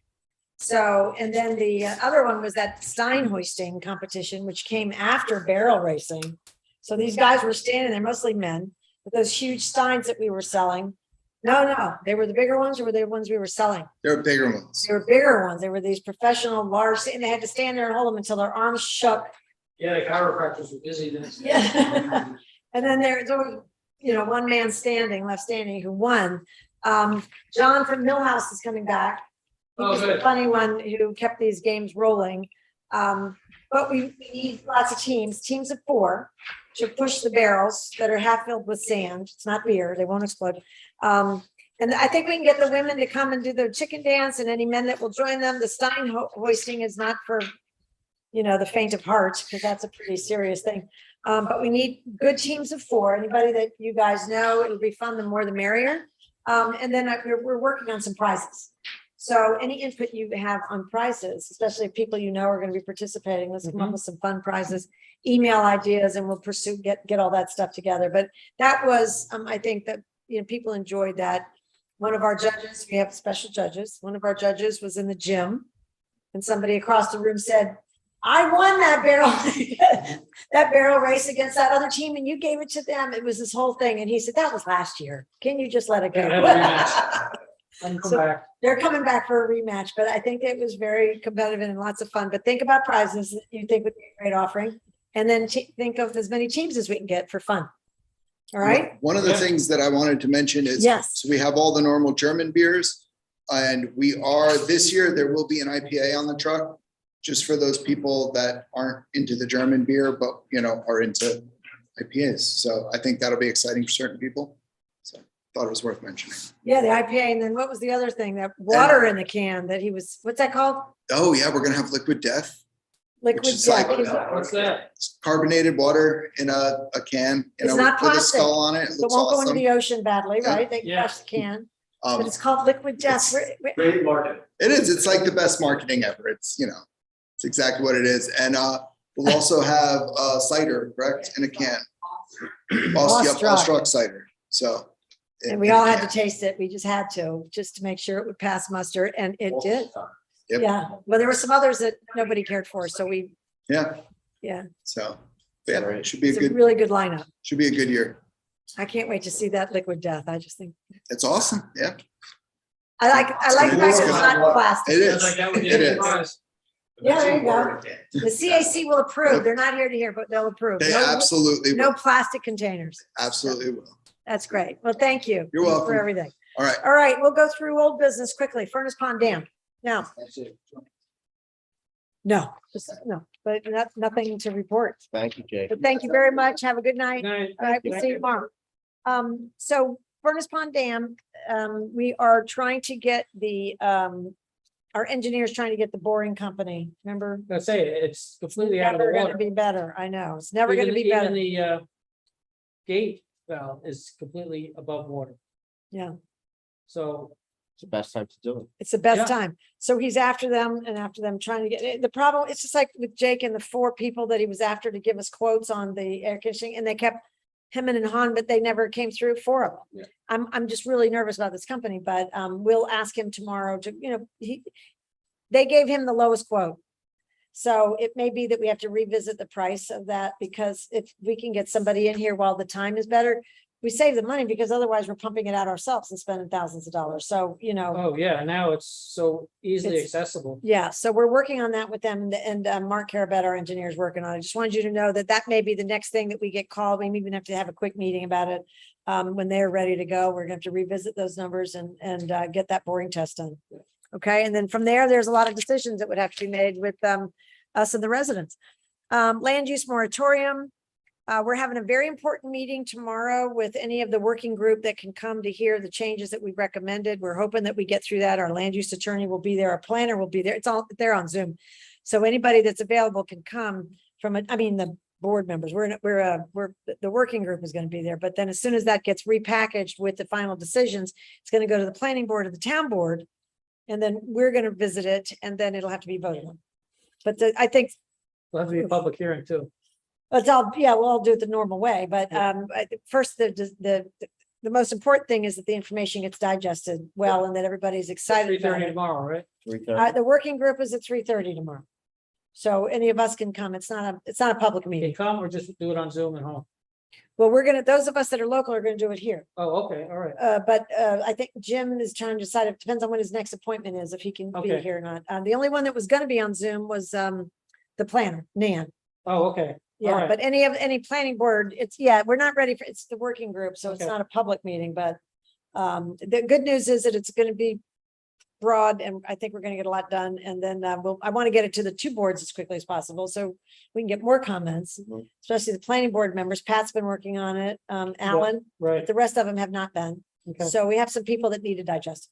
So, and then the other one was that Stein hoisting competition, which came after barrel racing. So these guys were standing there, mostly men, with those huge steins that we were selling. No, they were the bigger ones, or were they the ones we were selling? There are bigger ones. They were bigger ones. They were these professional large, and they had to stand there and hold them until their arms shook. Yeah, the chiropractors were busy then. Yeah. And then there's always, one man left standing who won. John from Millhouse is coming back. He Oh, was the good. funny one who kept these games rolling. But we need lots of teams of 4 to push the barrels that are half filled with sand. It's not beer, they won't explode. And I think we can get the women to come and do the chicken dance, and any men that will join them. The Stein hoisting is not for, the faint of heart, because that's a pretty serious thing. But we need good teams of 4. Anybody that you guys know, it'll be fun, the more the merrier. And then we're working on some prizes. So any input you have on prizes, especially if people are going to be participating, let's come up with some fun prizes, email ideas, and we'll pursue, get all that stuff together. But that was, I think that, people enjoyed that. One of our judges, we have special judges. One of our judges was in the gym, and somebody across the room said, I won that barrel race against that other team, and you gave it to them. It was this whole thing. And he said, that was last year. Can you just let it go? Yeah, have a rematch. Come So- back. They're coming back for a rematch, but I think it was very competitive and lots of fun. But think about prizes that you think would be a great offering, and then think of as many teams as we can get for fun. All right? One of the Yeah. things that I wanted to mention is, Yes. so we have all the normal German beers. And this year, there will be an IPA on the truck, just for those people that aren't into the German beer, but, are into IPAs. So I think that'll be exciting for certain people. So thought it was worth mentioning. Yeah, the IPA. And then what was the other thing? That water in the can that what's that called? Oh, yeah, we're gonna have Liquid Death. Liquid is death. like- What's that? It's carbonated water in a can, It's not with a plastic. skull on it. It So it looks won't go into awesome. the ocean badly, Yeah. right? They Yeah. crush the can, but Um, it's called liquid death. Great market. It is. It's like the best marketing ever. It's it's exactly what it is. And we'll also have cider, correct, in a can. Ostrich cider. So. And we all had to taste it. We just had to make sure it would pass muster, and it did. Yep. Yeah. Well, there were some others that nobody cared for, so Yeah. yeah, So yeah, it should be it's a really good lineup. should be a good year. I can't wait to see that liquid death. I just think It's awesome. Yeah, I like the fact that it's not plastic. it is. Like that would be It is. nice. Yeah, there you go. The CAC will approve. They're not here to hear, but they'll approve. They No- absolutely No will. plastic containers. Absolutely will. That's great. Well, thank you. You're For welcome. everything. All right. All right, we'll go through old business quickly. Furnace Pond Dam. Now, no, but nothing to report. Thank you, Jake. But thank you very much. Have a good night. Good night. All right, we'll see you tomorrow. So Furnace Pond Dam, we are trying to get our engineers trying to get the boring company, remember? I say, it's completely out of the Never gonna water. be better. I know. It's never gonna be Even better. the gate valve is completely above water. Yeah, So It's the best time to do it. it's the best Yeah. time. So he's after them trying to get, the problem, it's just like with Jake and the 4 people that he was after to give us quotes on the air conditioning, and they kept him and Han, but they never came through, 4 of them. Yeah. I'm just really nervous about this company, but we'll ask him tomorrow to, they gave him the lowest quote. So it may be that we have to revisit the price of that, because if we can get somebody in here while the time is better, we save the money, because otherwise we're pumping it out ourselves and spending thousands of dollars. So, Oh, yeah, now it's so easily It's- accessible. yeah, so we're working on that with them, and Mark Carabet, our engineer, is working on it. I just wanted you to know that that may be the next thing that we get called. We may even have to have a quick meeting about it. When they're ready to go, we're gonna have to revisit those numbers and get that boring test done. Okay, and then from there's a lot of decisions that would have to be made with us and the residents. Land use moratorium. We're having a very important meeting tomorrow with any of the working group that can come to hear the changes that we recommended. We're hoping that we get through that. Our land use attorney will be there, our planner will be there. It's all, they're on Zoom. So anybody that's available can come from it. I mean, the board members, the working group is going to be there. But then as soon as that gets repackaged with the final decisions, it's going to go to the planning board or the town board. And then we're going to visit it, and then it'll have to be voted on. But I think It'll have to be a public hearing too. it's all, yeah, we'll all do it the normal way, but first, the most important thing is that the information gets digested well and that everybody's excited about 3:30 it. tomorrow, right? 3:30. The working group is at 3:30 tomorrow. So any of us can come. It's not a public Can meeting. you come or just do it on Zoom at home? Well, those of us that are local are gonna do it here. Oh, okay, all right. But I think Jim is trying to decide, it depends on when his next appointment is, if he can be Okay. here or not. The only one that was gonna be on Zoom was the planner, Nan. Oh, okay. Yeah, right. but any planning board, we're not ready for, it's the working group, so it's Okay. not a public meeting, but the good news is that it's gonna be broad, and I think we're gonna get a lot done, and then I want to get it to the two boards as quickly as possible, so we can get more comments, Mhm. especially the planning board members. Pat's been working on it, Alan, Right, the rest of them have not been. okay. So we have some people that need to digest it.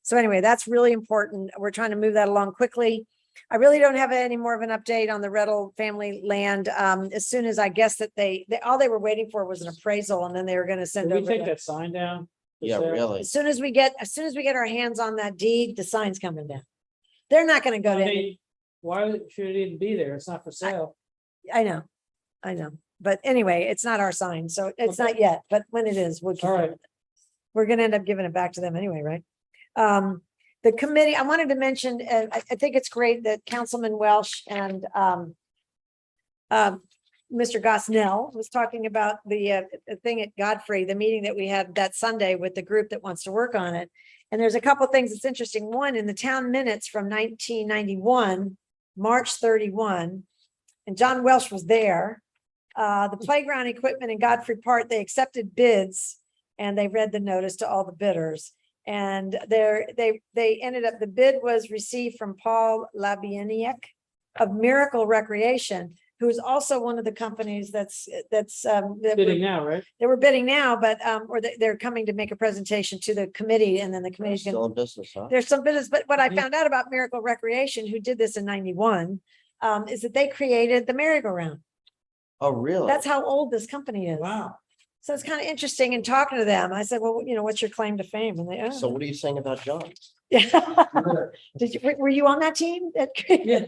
So anyway, that's really important. We're trying to move that along quickly. I really don't have any more of an update on the Reddle family land. As soon as I guess that all they were waiting for was an appraisal, and then they were gonna send Did we over. take the- that sign down? for Yeah, sale? really. As soon as we get our hands on that deed, the sign's coming down. They're not gonna go I to, mean, why should it even be there? It's not for sale. I know. But anyway, it's not our sign, so it's not yet, but when it is, we'll keep All it. right. We're gonna end up giving it back to them anyway, right? The committee, I wanted to mention, I think it's great that Councilman Welsh and Mr. Gosnell was talking about the thing at Godfrey, the meeting that we had that Sunday with the group that wants to work on it. And there's a couple of things that's interesting. One, in the town minutes from 1991, March 31, and John Welsh was there. The playground equipment in Godfrey Park, they accepted bids, and they read the notice to all the bidders. And they ended up, the bid was received from Paul Labieniak of Miracle Recreation, who is also one of the companies that Bidding now, right? they were bidding now, but they're coming to make a presentation to the committee, and then the committee's gonna, Still in business, huh? there's some business, but what I Mhm. found out about Miracle Recreation, who did this in 91, is that they created the merry-go-round. Oh, really? That's how old this company is. Wow. So it's kind of interesting in talking to them. I said, well, what's your claim to fame? And they, So what are you saying about John? Were you on that team? Yeah.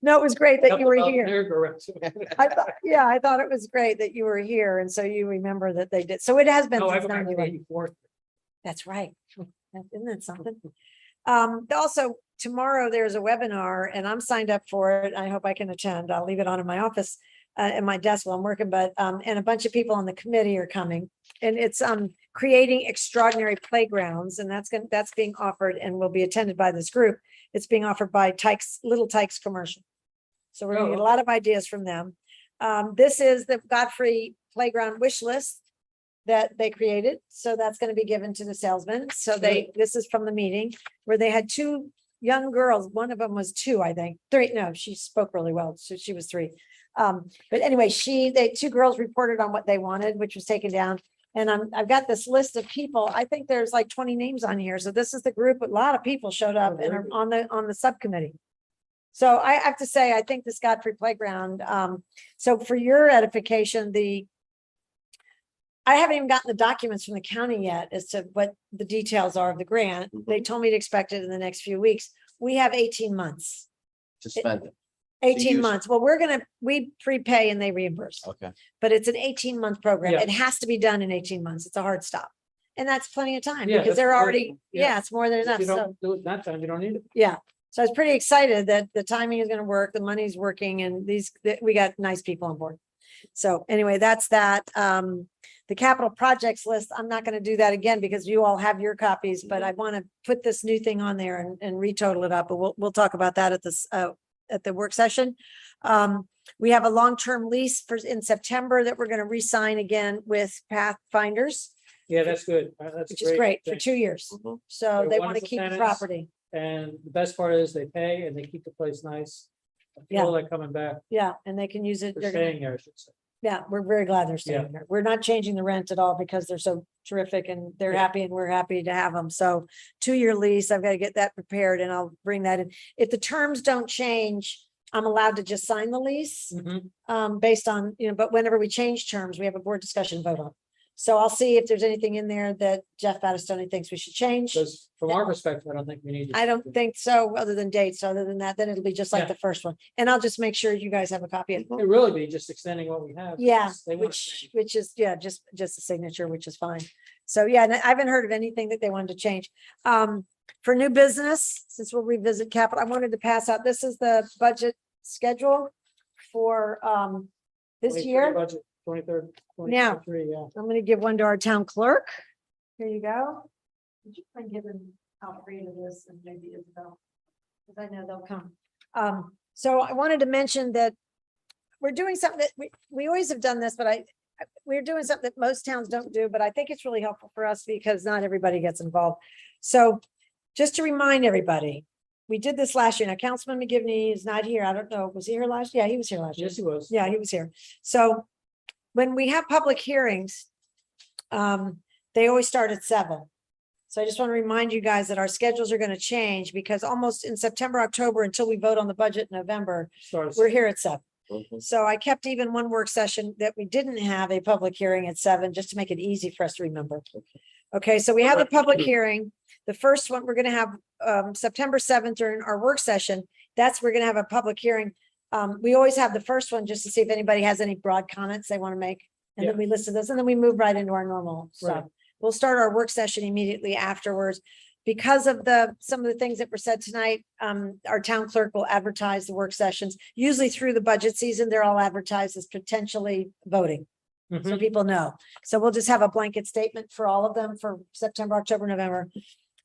No, it was great that you were Help here. I thought it was great that you were here. And so you remember that they did. So it has been No, I since forgot 91. 84. That's right. Isn't that something? Also, tomorrow there's a webinar and I'm signed up for it. I hope I can attend. I'll leave it on in my office, in my desk while I'm working, but, and a bunch of people on the committee are coming. And it's, creating extraordinary playgrounds, and that's being offered and will be attended by this group. It's being offered by Little Tykes Commercial. So we're gonna get a lot of ideas from them. This is the Godfrey Playground wish list that they created. So that's gonna be given to the salesmen. So this is from the meeting where they had two young girls. One of them was two, I think. Three, no, she spoke really well. So she was three. But anyway, two girls reported on what they wanted, which was taken down. And I've got this list of people. I think there's like 20 names on here. So this is the group. A lot of people showed up and are on the subcommittee. So I have to say, I think this Godfrey Playground, so for your edification, I haven't even gotten the documents from the county yet as to what the details are of the grant. They told me to expect it in the next few weeks. We have 18 months. To spend it. 18 use- months. Well, we prepay and they reimburse. Okay. But it's an 18-month program. Yeah. It has to be done in 18 months. It's a hard stop. And that's plenty of time Yeah, because that's they're more- already, yeah. yeah, it's more than If enough. you So, don't do it that time, you don't need it. yeah. So I was pretty excited that the timing is gonna work, the money's working, and that we got nice people on board. So anyway, that's that. The capital projects list, I'm not gonna do that again because you all have your copies, but I want to put this new thing on there and retotal it up, but we'll talk about that at this, at the work session. We have a long-term lease in September that we're gonna re-sign again with Pathfinders, Yeah, that's good. That's which is great for Thank- 2 years. Mhm. So They're they want to wonderful keep the tenants. property. And the best part is they pay and they keep the place nice. I Yeah. feel like coming back Yeah, and they can use it. for They're gonna, staying there, I should say. yeah, we're very glad they're staying there. We're not changing the rent at all because they're so terrific and they're Yeah. happy and we're happy to have them. So 2-year lease, I've got to get that prepared and I'll bring that in. If the terms don't change, I'm allowed to just sign the lease, Mhm. based on, but whenever we change terms, we have a board discussion vote on. So I'll see if there's anything in there that Jeff Battistoni thinks we should change. Because from our perspective, I don't think we need. to- I don't think so, other than dates. Other than that, then it'll be just like Yeah. the first one. And I'll just make sure you guys have a copy of it. It'd really be just extending what we have. Yeah, because they want to which is, yeah, just a signature, which is fine. So, yeah, and I haven't heard of anything that they wanted to change. For new business, since we'll revisit capital, I wanted to pass out, this is the budget schedule for, this 23 year. Budget, 23rd, Now. 2023, yeah. I'm gonna give one to our town clerk. Here you go. Would you mind giving Alfreda this and maybe Isabel? Because I know they'll come. So I wanted to mention that we're doing something that we always have done this, but we're doing something that most towns don't do, but I think it's really helpful for us because not everybody gets involved. So just to remind everybody, we did this last year. Now Councilman McGivney is not here. I don't know. Was he here last? Yeah, he was here last year. Yes, he was. Yeah, he was here. So when we have public hearings, they always start at 7. So I just want to remind you guys that our schedules are going to change because almost in September, October, until we vote on the budget in November, Started- we're here at 7. Mhm. So I kept even one work session that we didn't have a public hearing at 7, just to make it easy for us to remember. Okay, so we have the public hearing. The first one, we're gonna have September 7th during our work session. We're gonna have a public hearing. We always have the first one just to see if anybody has any broad comments they want to make. And then Yeah. we listen to those, and then we move right into our normal stuff. Right. We'll start our work session immediately afterwards. Because of some of the things that were said tonight, our town clerk will advertise the work sessions. Usually through the budget season, they're all advertised as potentially voting. So Mhm. people know. So we'll just have a blanket statement for all of them for September, October, November.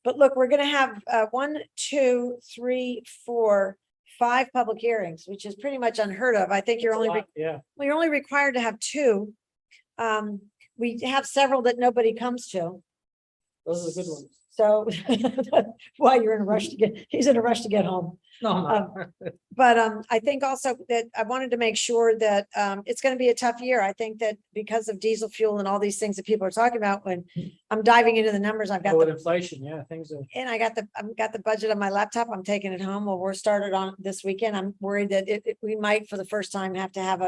But look, we're gonna have 1, 2, 3, 4, 5 public hearings, which is pretty much unheard of. I think you're only, Yeah, well, you're only required to have 2. We have several that nobody comes to. those are the good ones. So why you're in a rush to he's in a rush to get home. No, I'm not. But I think also that I wanted to make sure that it's going to be a tough year. I think that because of diesel fuel and all these things that people are talking about, when I'm diving into the numbers, I've got Oh, with the, inflation, yeah, things are. and I've got the budget on my laptop. I'm taking it home. Well, we're started on it this weekend. I'm worried that we might for the first time have to have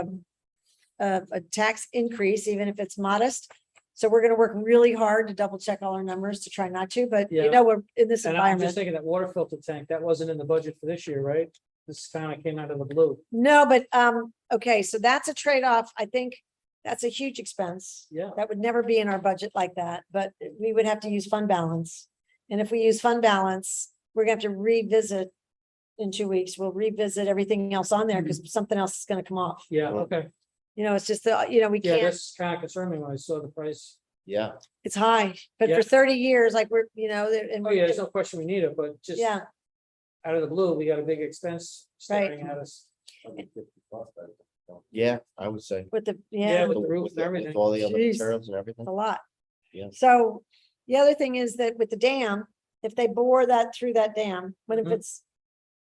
a tax increase, even if it's modest. So we're going to work really hard to double check all our numbers to try not to, but Yeah. we're in this And I'm just environment. thinking that water filter tank, that wasn't in the budget for this year, right? This kind of came out of the blue. No, but, okay, so that's a trade-off. I think that's a huge expense. Yeah. That would never be in our budget like that, but we would have to use fund balance. And if we use fund balance, we're gonna have to revisit in 2 weeks. We'll revisit everything else on there because something else is gonna come off. Yeah, okay. It's just, we Yeah, can't, that's kind of concerned me when I saw the price. Yeah, it's high, but Yeah. for 30 years, like and Oh, yeah, there's no question we need it, but just yeah, out of the blue, we got a big expense staring at us. yeah, I would say. with the, Yeah, yeah, with the roof With and everything. All the other Jeez. materials and everything. a lot. Yeah. So the other thing is that with the dam, if they bore that through that dam, Mhm.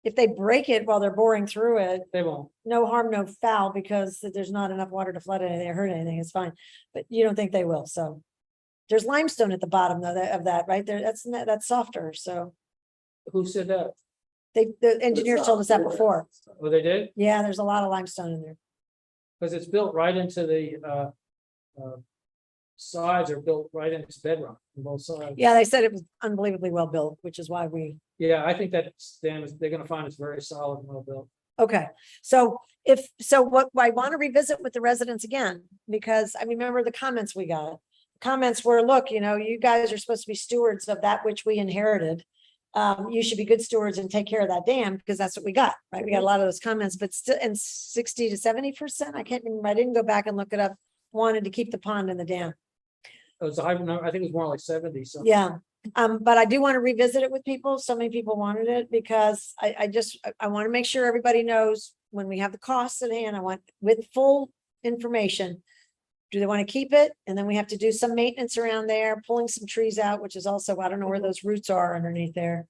if they break it while they're boring through it, They won't. no harm, no foul, because there's not enough water to flood anything or hurt anything, it's fine. But you don't think they will, so. There's limestone at the bottom though, of that, right there, that's softer, so Who said that? the engineers told us that before. Oh, they did? Yeah, there's a lot of limestone in there. Because it's built right into the sides are built right into bedrock on both sides. Yeah, they said it was unbelievably well built, which is why Yeah, I think that dam is, they're gonna find it's very solid and well built. okay, so what I want to revisit with the residents again, because I remember the comments we got. Comments were, look, you guys are supposed to be stewards of that which we inherited. you should be good stewards and take care of that dam, because that's what we got, right? We got a lot of those comments, but still, and 60 to 70%, I can't remember, I didn't go back and look it up, wanted to keep the pond and the dam. It was a high number. I think it was more like 70, so. Yeah, but I do want to revisit it with people. So many people wanted it because I want to make sure everybody knows when we have the costs at hand, I want with full information. Do they want to keep it? And then we have to do some maintenance around there, pulling some trees out, which is also, I don't know where those roots are underneath there.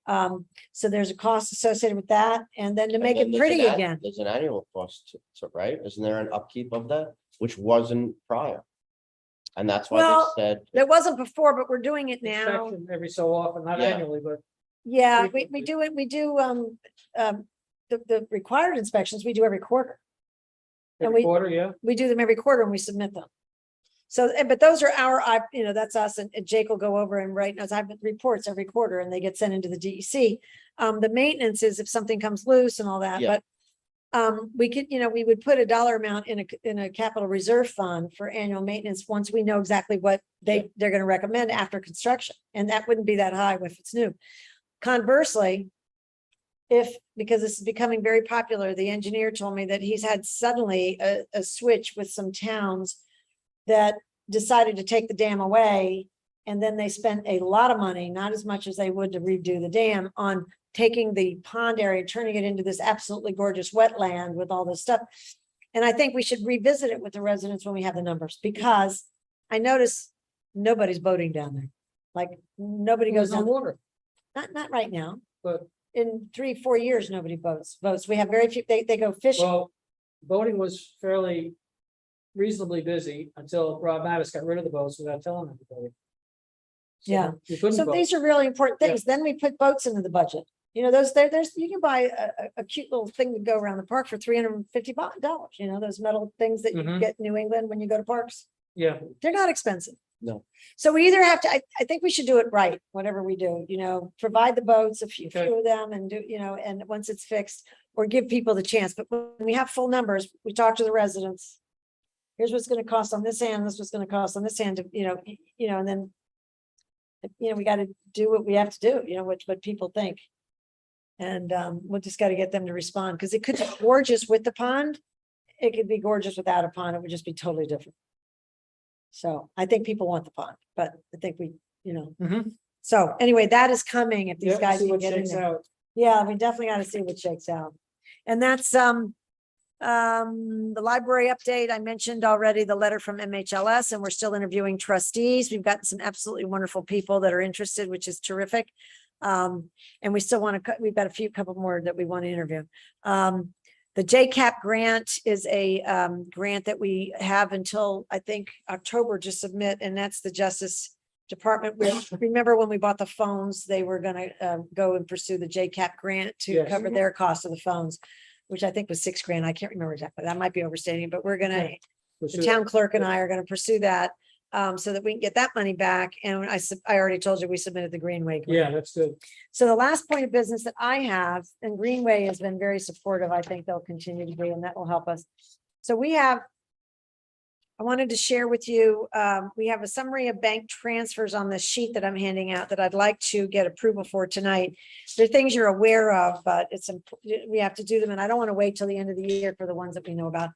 So there's a cost associated with that, and then to make And it then pretty there's again. There's an annual cost, right? Isn't there an upkeep of that, which wasn't prior? And that's why Well, they said, There wasn't before, but we're doing it now. Inspection every so often, not Yeah. annually, but Yeah, we frequently. do it, we do, the required inspections, we do every quarter. And every we- quarter, yeah. We do them every quarter and we submit them. So, but those are that's us, and Jake will go over and write notes. I've reports every quarter and they get sent into the DEC. The maintenance is if something comes loose and all that, Yeah. but we could, we would put a dollar amount in a capital reserve fund for annual maintenance once we know exactly what they're gonna recommend after construction. And that wouldn't be that high if it's new. Conversely, because this is becoming very popular, the engineer told me that he's had suddenly a switch with some towns that decided to take the dam away. And then they spent a lot of money, not as much as they would to redo the dam, on taking the pond area, turning it into this absolutely gorgeous wetland with all this stuff. And I think we should revisit it with the residents when we have the numbers, because I notice nobody's boating down there. Like, nobody goes There's no down, water, not right now. but, In 3-4 years, nobody votes. We have very few, they go fishing. well, voting was fairly reasonably busy until Rob Mattis got rid of the boats without telling everybody. So Yeah. We couldn't So vote. these are really important things. Then we put boats into the budget. There's, you can buy a cute little thing to go around the park for $350, those metal things that you Mhm. get in New England when you go to parks. Yeah, They're not expensive. No. So we either have to, I think we should do it right, whatever we do, provide the boats, a few Okay. of them, and do, and once it's fixed, or give people the chance. But when we have full numbers, we talk to the residents. Here's what's gonna cost on this end, this is what's gonna cost on this end, and then we gotta do what we have to do, what people think. And we'll just gotta get them to respond, because it could be gorgeous with the pond. It could be gorgeous without a pond. It would just be totally different. So I think people want the pond, but I think we, Mhm. so anyway, that is coming if these yeah, guys see can what get in shakes there. out. Yeah, we definitely gotta see what shakes out. And that's the library update. I mentioned already the letter from MHLS, and we're still interviewing trustees. We've gotten some absolutely wonderful people that are interested, which is terrific. And we still want to, we've got a couple more that we want to interview. The JCAP grant is a grant that we have until, I think, October to submit, and that's the Justice Department. Remember when we bought the phones, they were gonna go and pursue the JCAP grant to Yes. cover their cost of the phones, which I think was $6,000. I can't remember exactly. That might be overstating, but we're gonna, the town clerk and I are gonna pursue that so that we can get that money back. And I already told you, we submitted the Greenway grant. Yeah, that's good. So the last point of business that I have, and Greenway has been very supportive, I think they'll continue to be, and that will help us. So I wanted to share with you, we have a summary of bank transfers on the sheet that I'm handing out that I'd like to get approval for tonight. There are things you're aware of, but we have to do them, and I don't want to wait till the end of the year for the ones that we know about.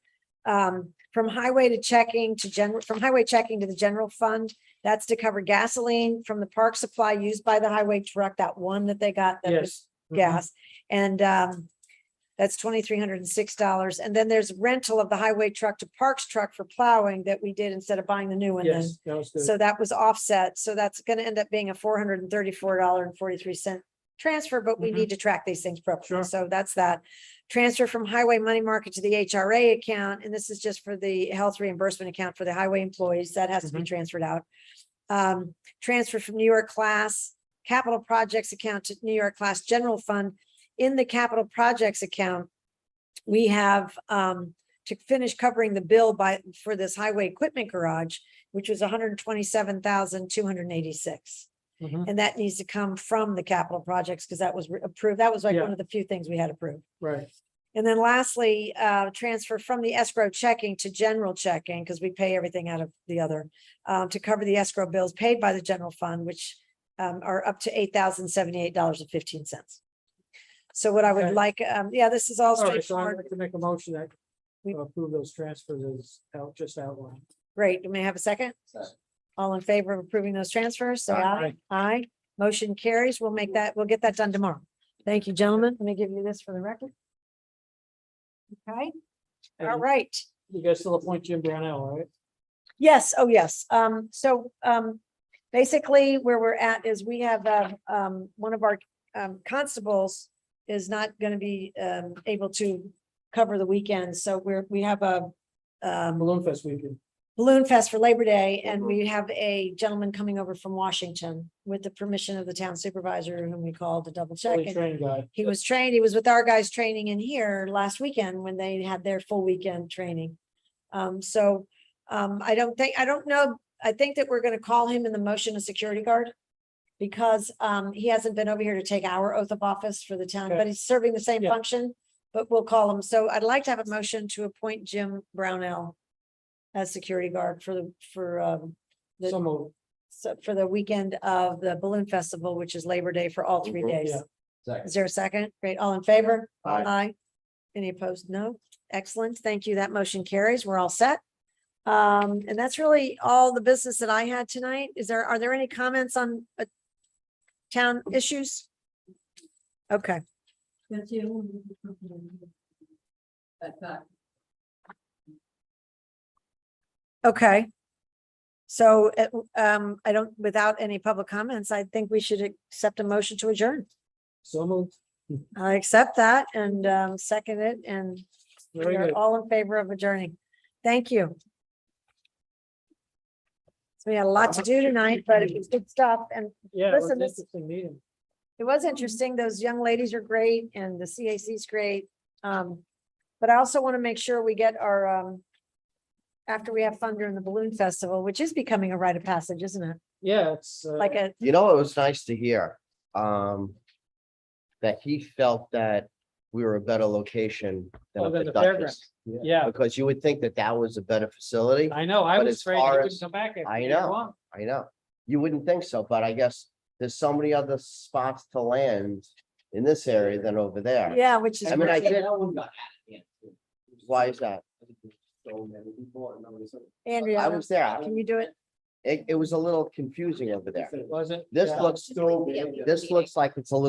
From highway checking to the general fund, that's to cover gasoline from the park supply used by the highway truck, that one that they got. That was Yes. Mhm. gas, and that's $2,306. And then there's rental of the highway truck to parks truck for plowing that we did instead of buying the new one. Then. Yes, that was good. So that was offset. So that's going to end up being a $434.43 transfer, but we Mhm. need to track these things properly. Sure. So that's that. Transfer from highway money market to the HRA account. And this is just for the health reimbursement account for the highway employees. That has to be transferred out. Transfer from New York class capital projects account to New York class general fund. In the capital projects account, we have to finish covering the bill for this highway equipment garage, which was $127,286. Mhm. And that needs to come from the capital projects because that was approved. That was like Yeah. one of the few things we had approved. Right. And then lastly, transfer from the escrow checking to general checking, because we pay everything out of the other, to cover the escrow bills paid by the general fund, which are up to $8,078.15. So what I would Okay. like, yeah, this is all All right, so I'd straightforward. like to make a motion that We- approve those transfers as just outlined. Great. May I have a second? Second. All in favor of approving those transfers? Say aye. Aye. Aye. Motion carries. We'll get that done tomorrow. Thank you, gentlemen. Let me give you this for the record. Okay, all And right. you guys still appoint Jim Brownell, right? Yes, oh, yes. Basically where we're at is we have, one of our, constables is not gonna be, able to cover the weekend. So we have a, Balloon Fest weekend. Balloon Fest for Labor Day, and we have a gentleman coming over from Washington with the permission of the town supervisor, whom we called to double check. Fully And trained guy. he was trained, he was with our guys training in here last weekend when they had their full weekend training. I don't know, I think that we're gonna call him in the motion a security guard. Because he hasn't been over here to take our oath of office for the town, but Okay. he's serving the same Yeah. function. But we'll call him. So I'd like to have a motion to appoint Jim Brownell as security guard for So moved. for the weekend of the Balloon Festival, which is Labor Day for all 3 Mhm. days. Yeah. Second. Is there a second? Great. All in favor? Aye. Any opposed? No. Excellent. Thank you. That motion carries. We're all set. And that's really all the business that I had tonight. Are there any comments on town issues? Okay. Okay. So, without any public comments, I think we should accept a motion to adjourn. So moved. I accept that and, second it, and we Very are good. all in favor of adjourning. Thank you. So we had a lot to do tonight, but it was good stuff, and Yeah, it was Listen, an this- interesting meeting. it was interesting. Those young ladies are great and the CAC is great. But I also want to make sure we get our, after we have fun during the Balloon Festival, which is becoming a rite of passage, isn't it? Yeah, it's. Like a, You know, it was nice to hear, that he felt that we were a better location than Oh, up than at the Dutchess. fairgrounds. Yeah, Because you would think that that was a better facility. I know. I But was as afraid he far wouldn't as- come back. after I year know. one. I know. You wouldn't think so, but I guess there's so many other spots to land in this area than over there. yeah, which is. I mean, I great. did, That one got added in. why is that? So many people, and nobody said it. Andrea, I was there. can you do it? It was a little confusing over there. Was it? This Yeah. looks, So big. this looks like it's a little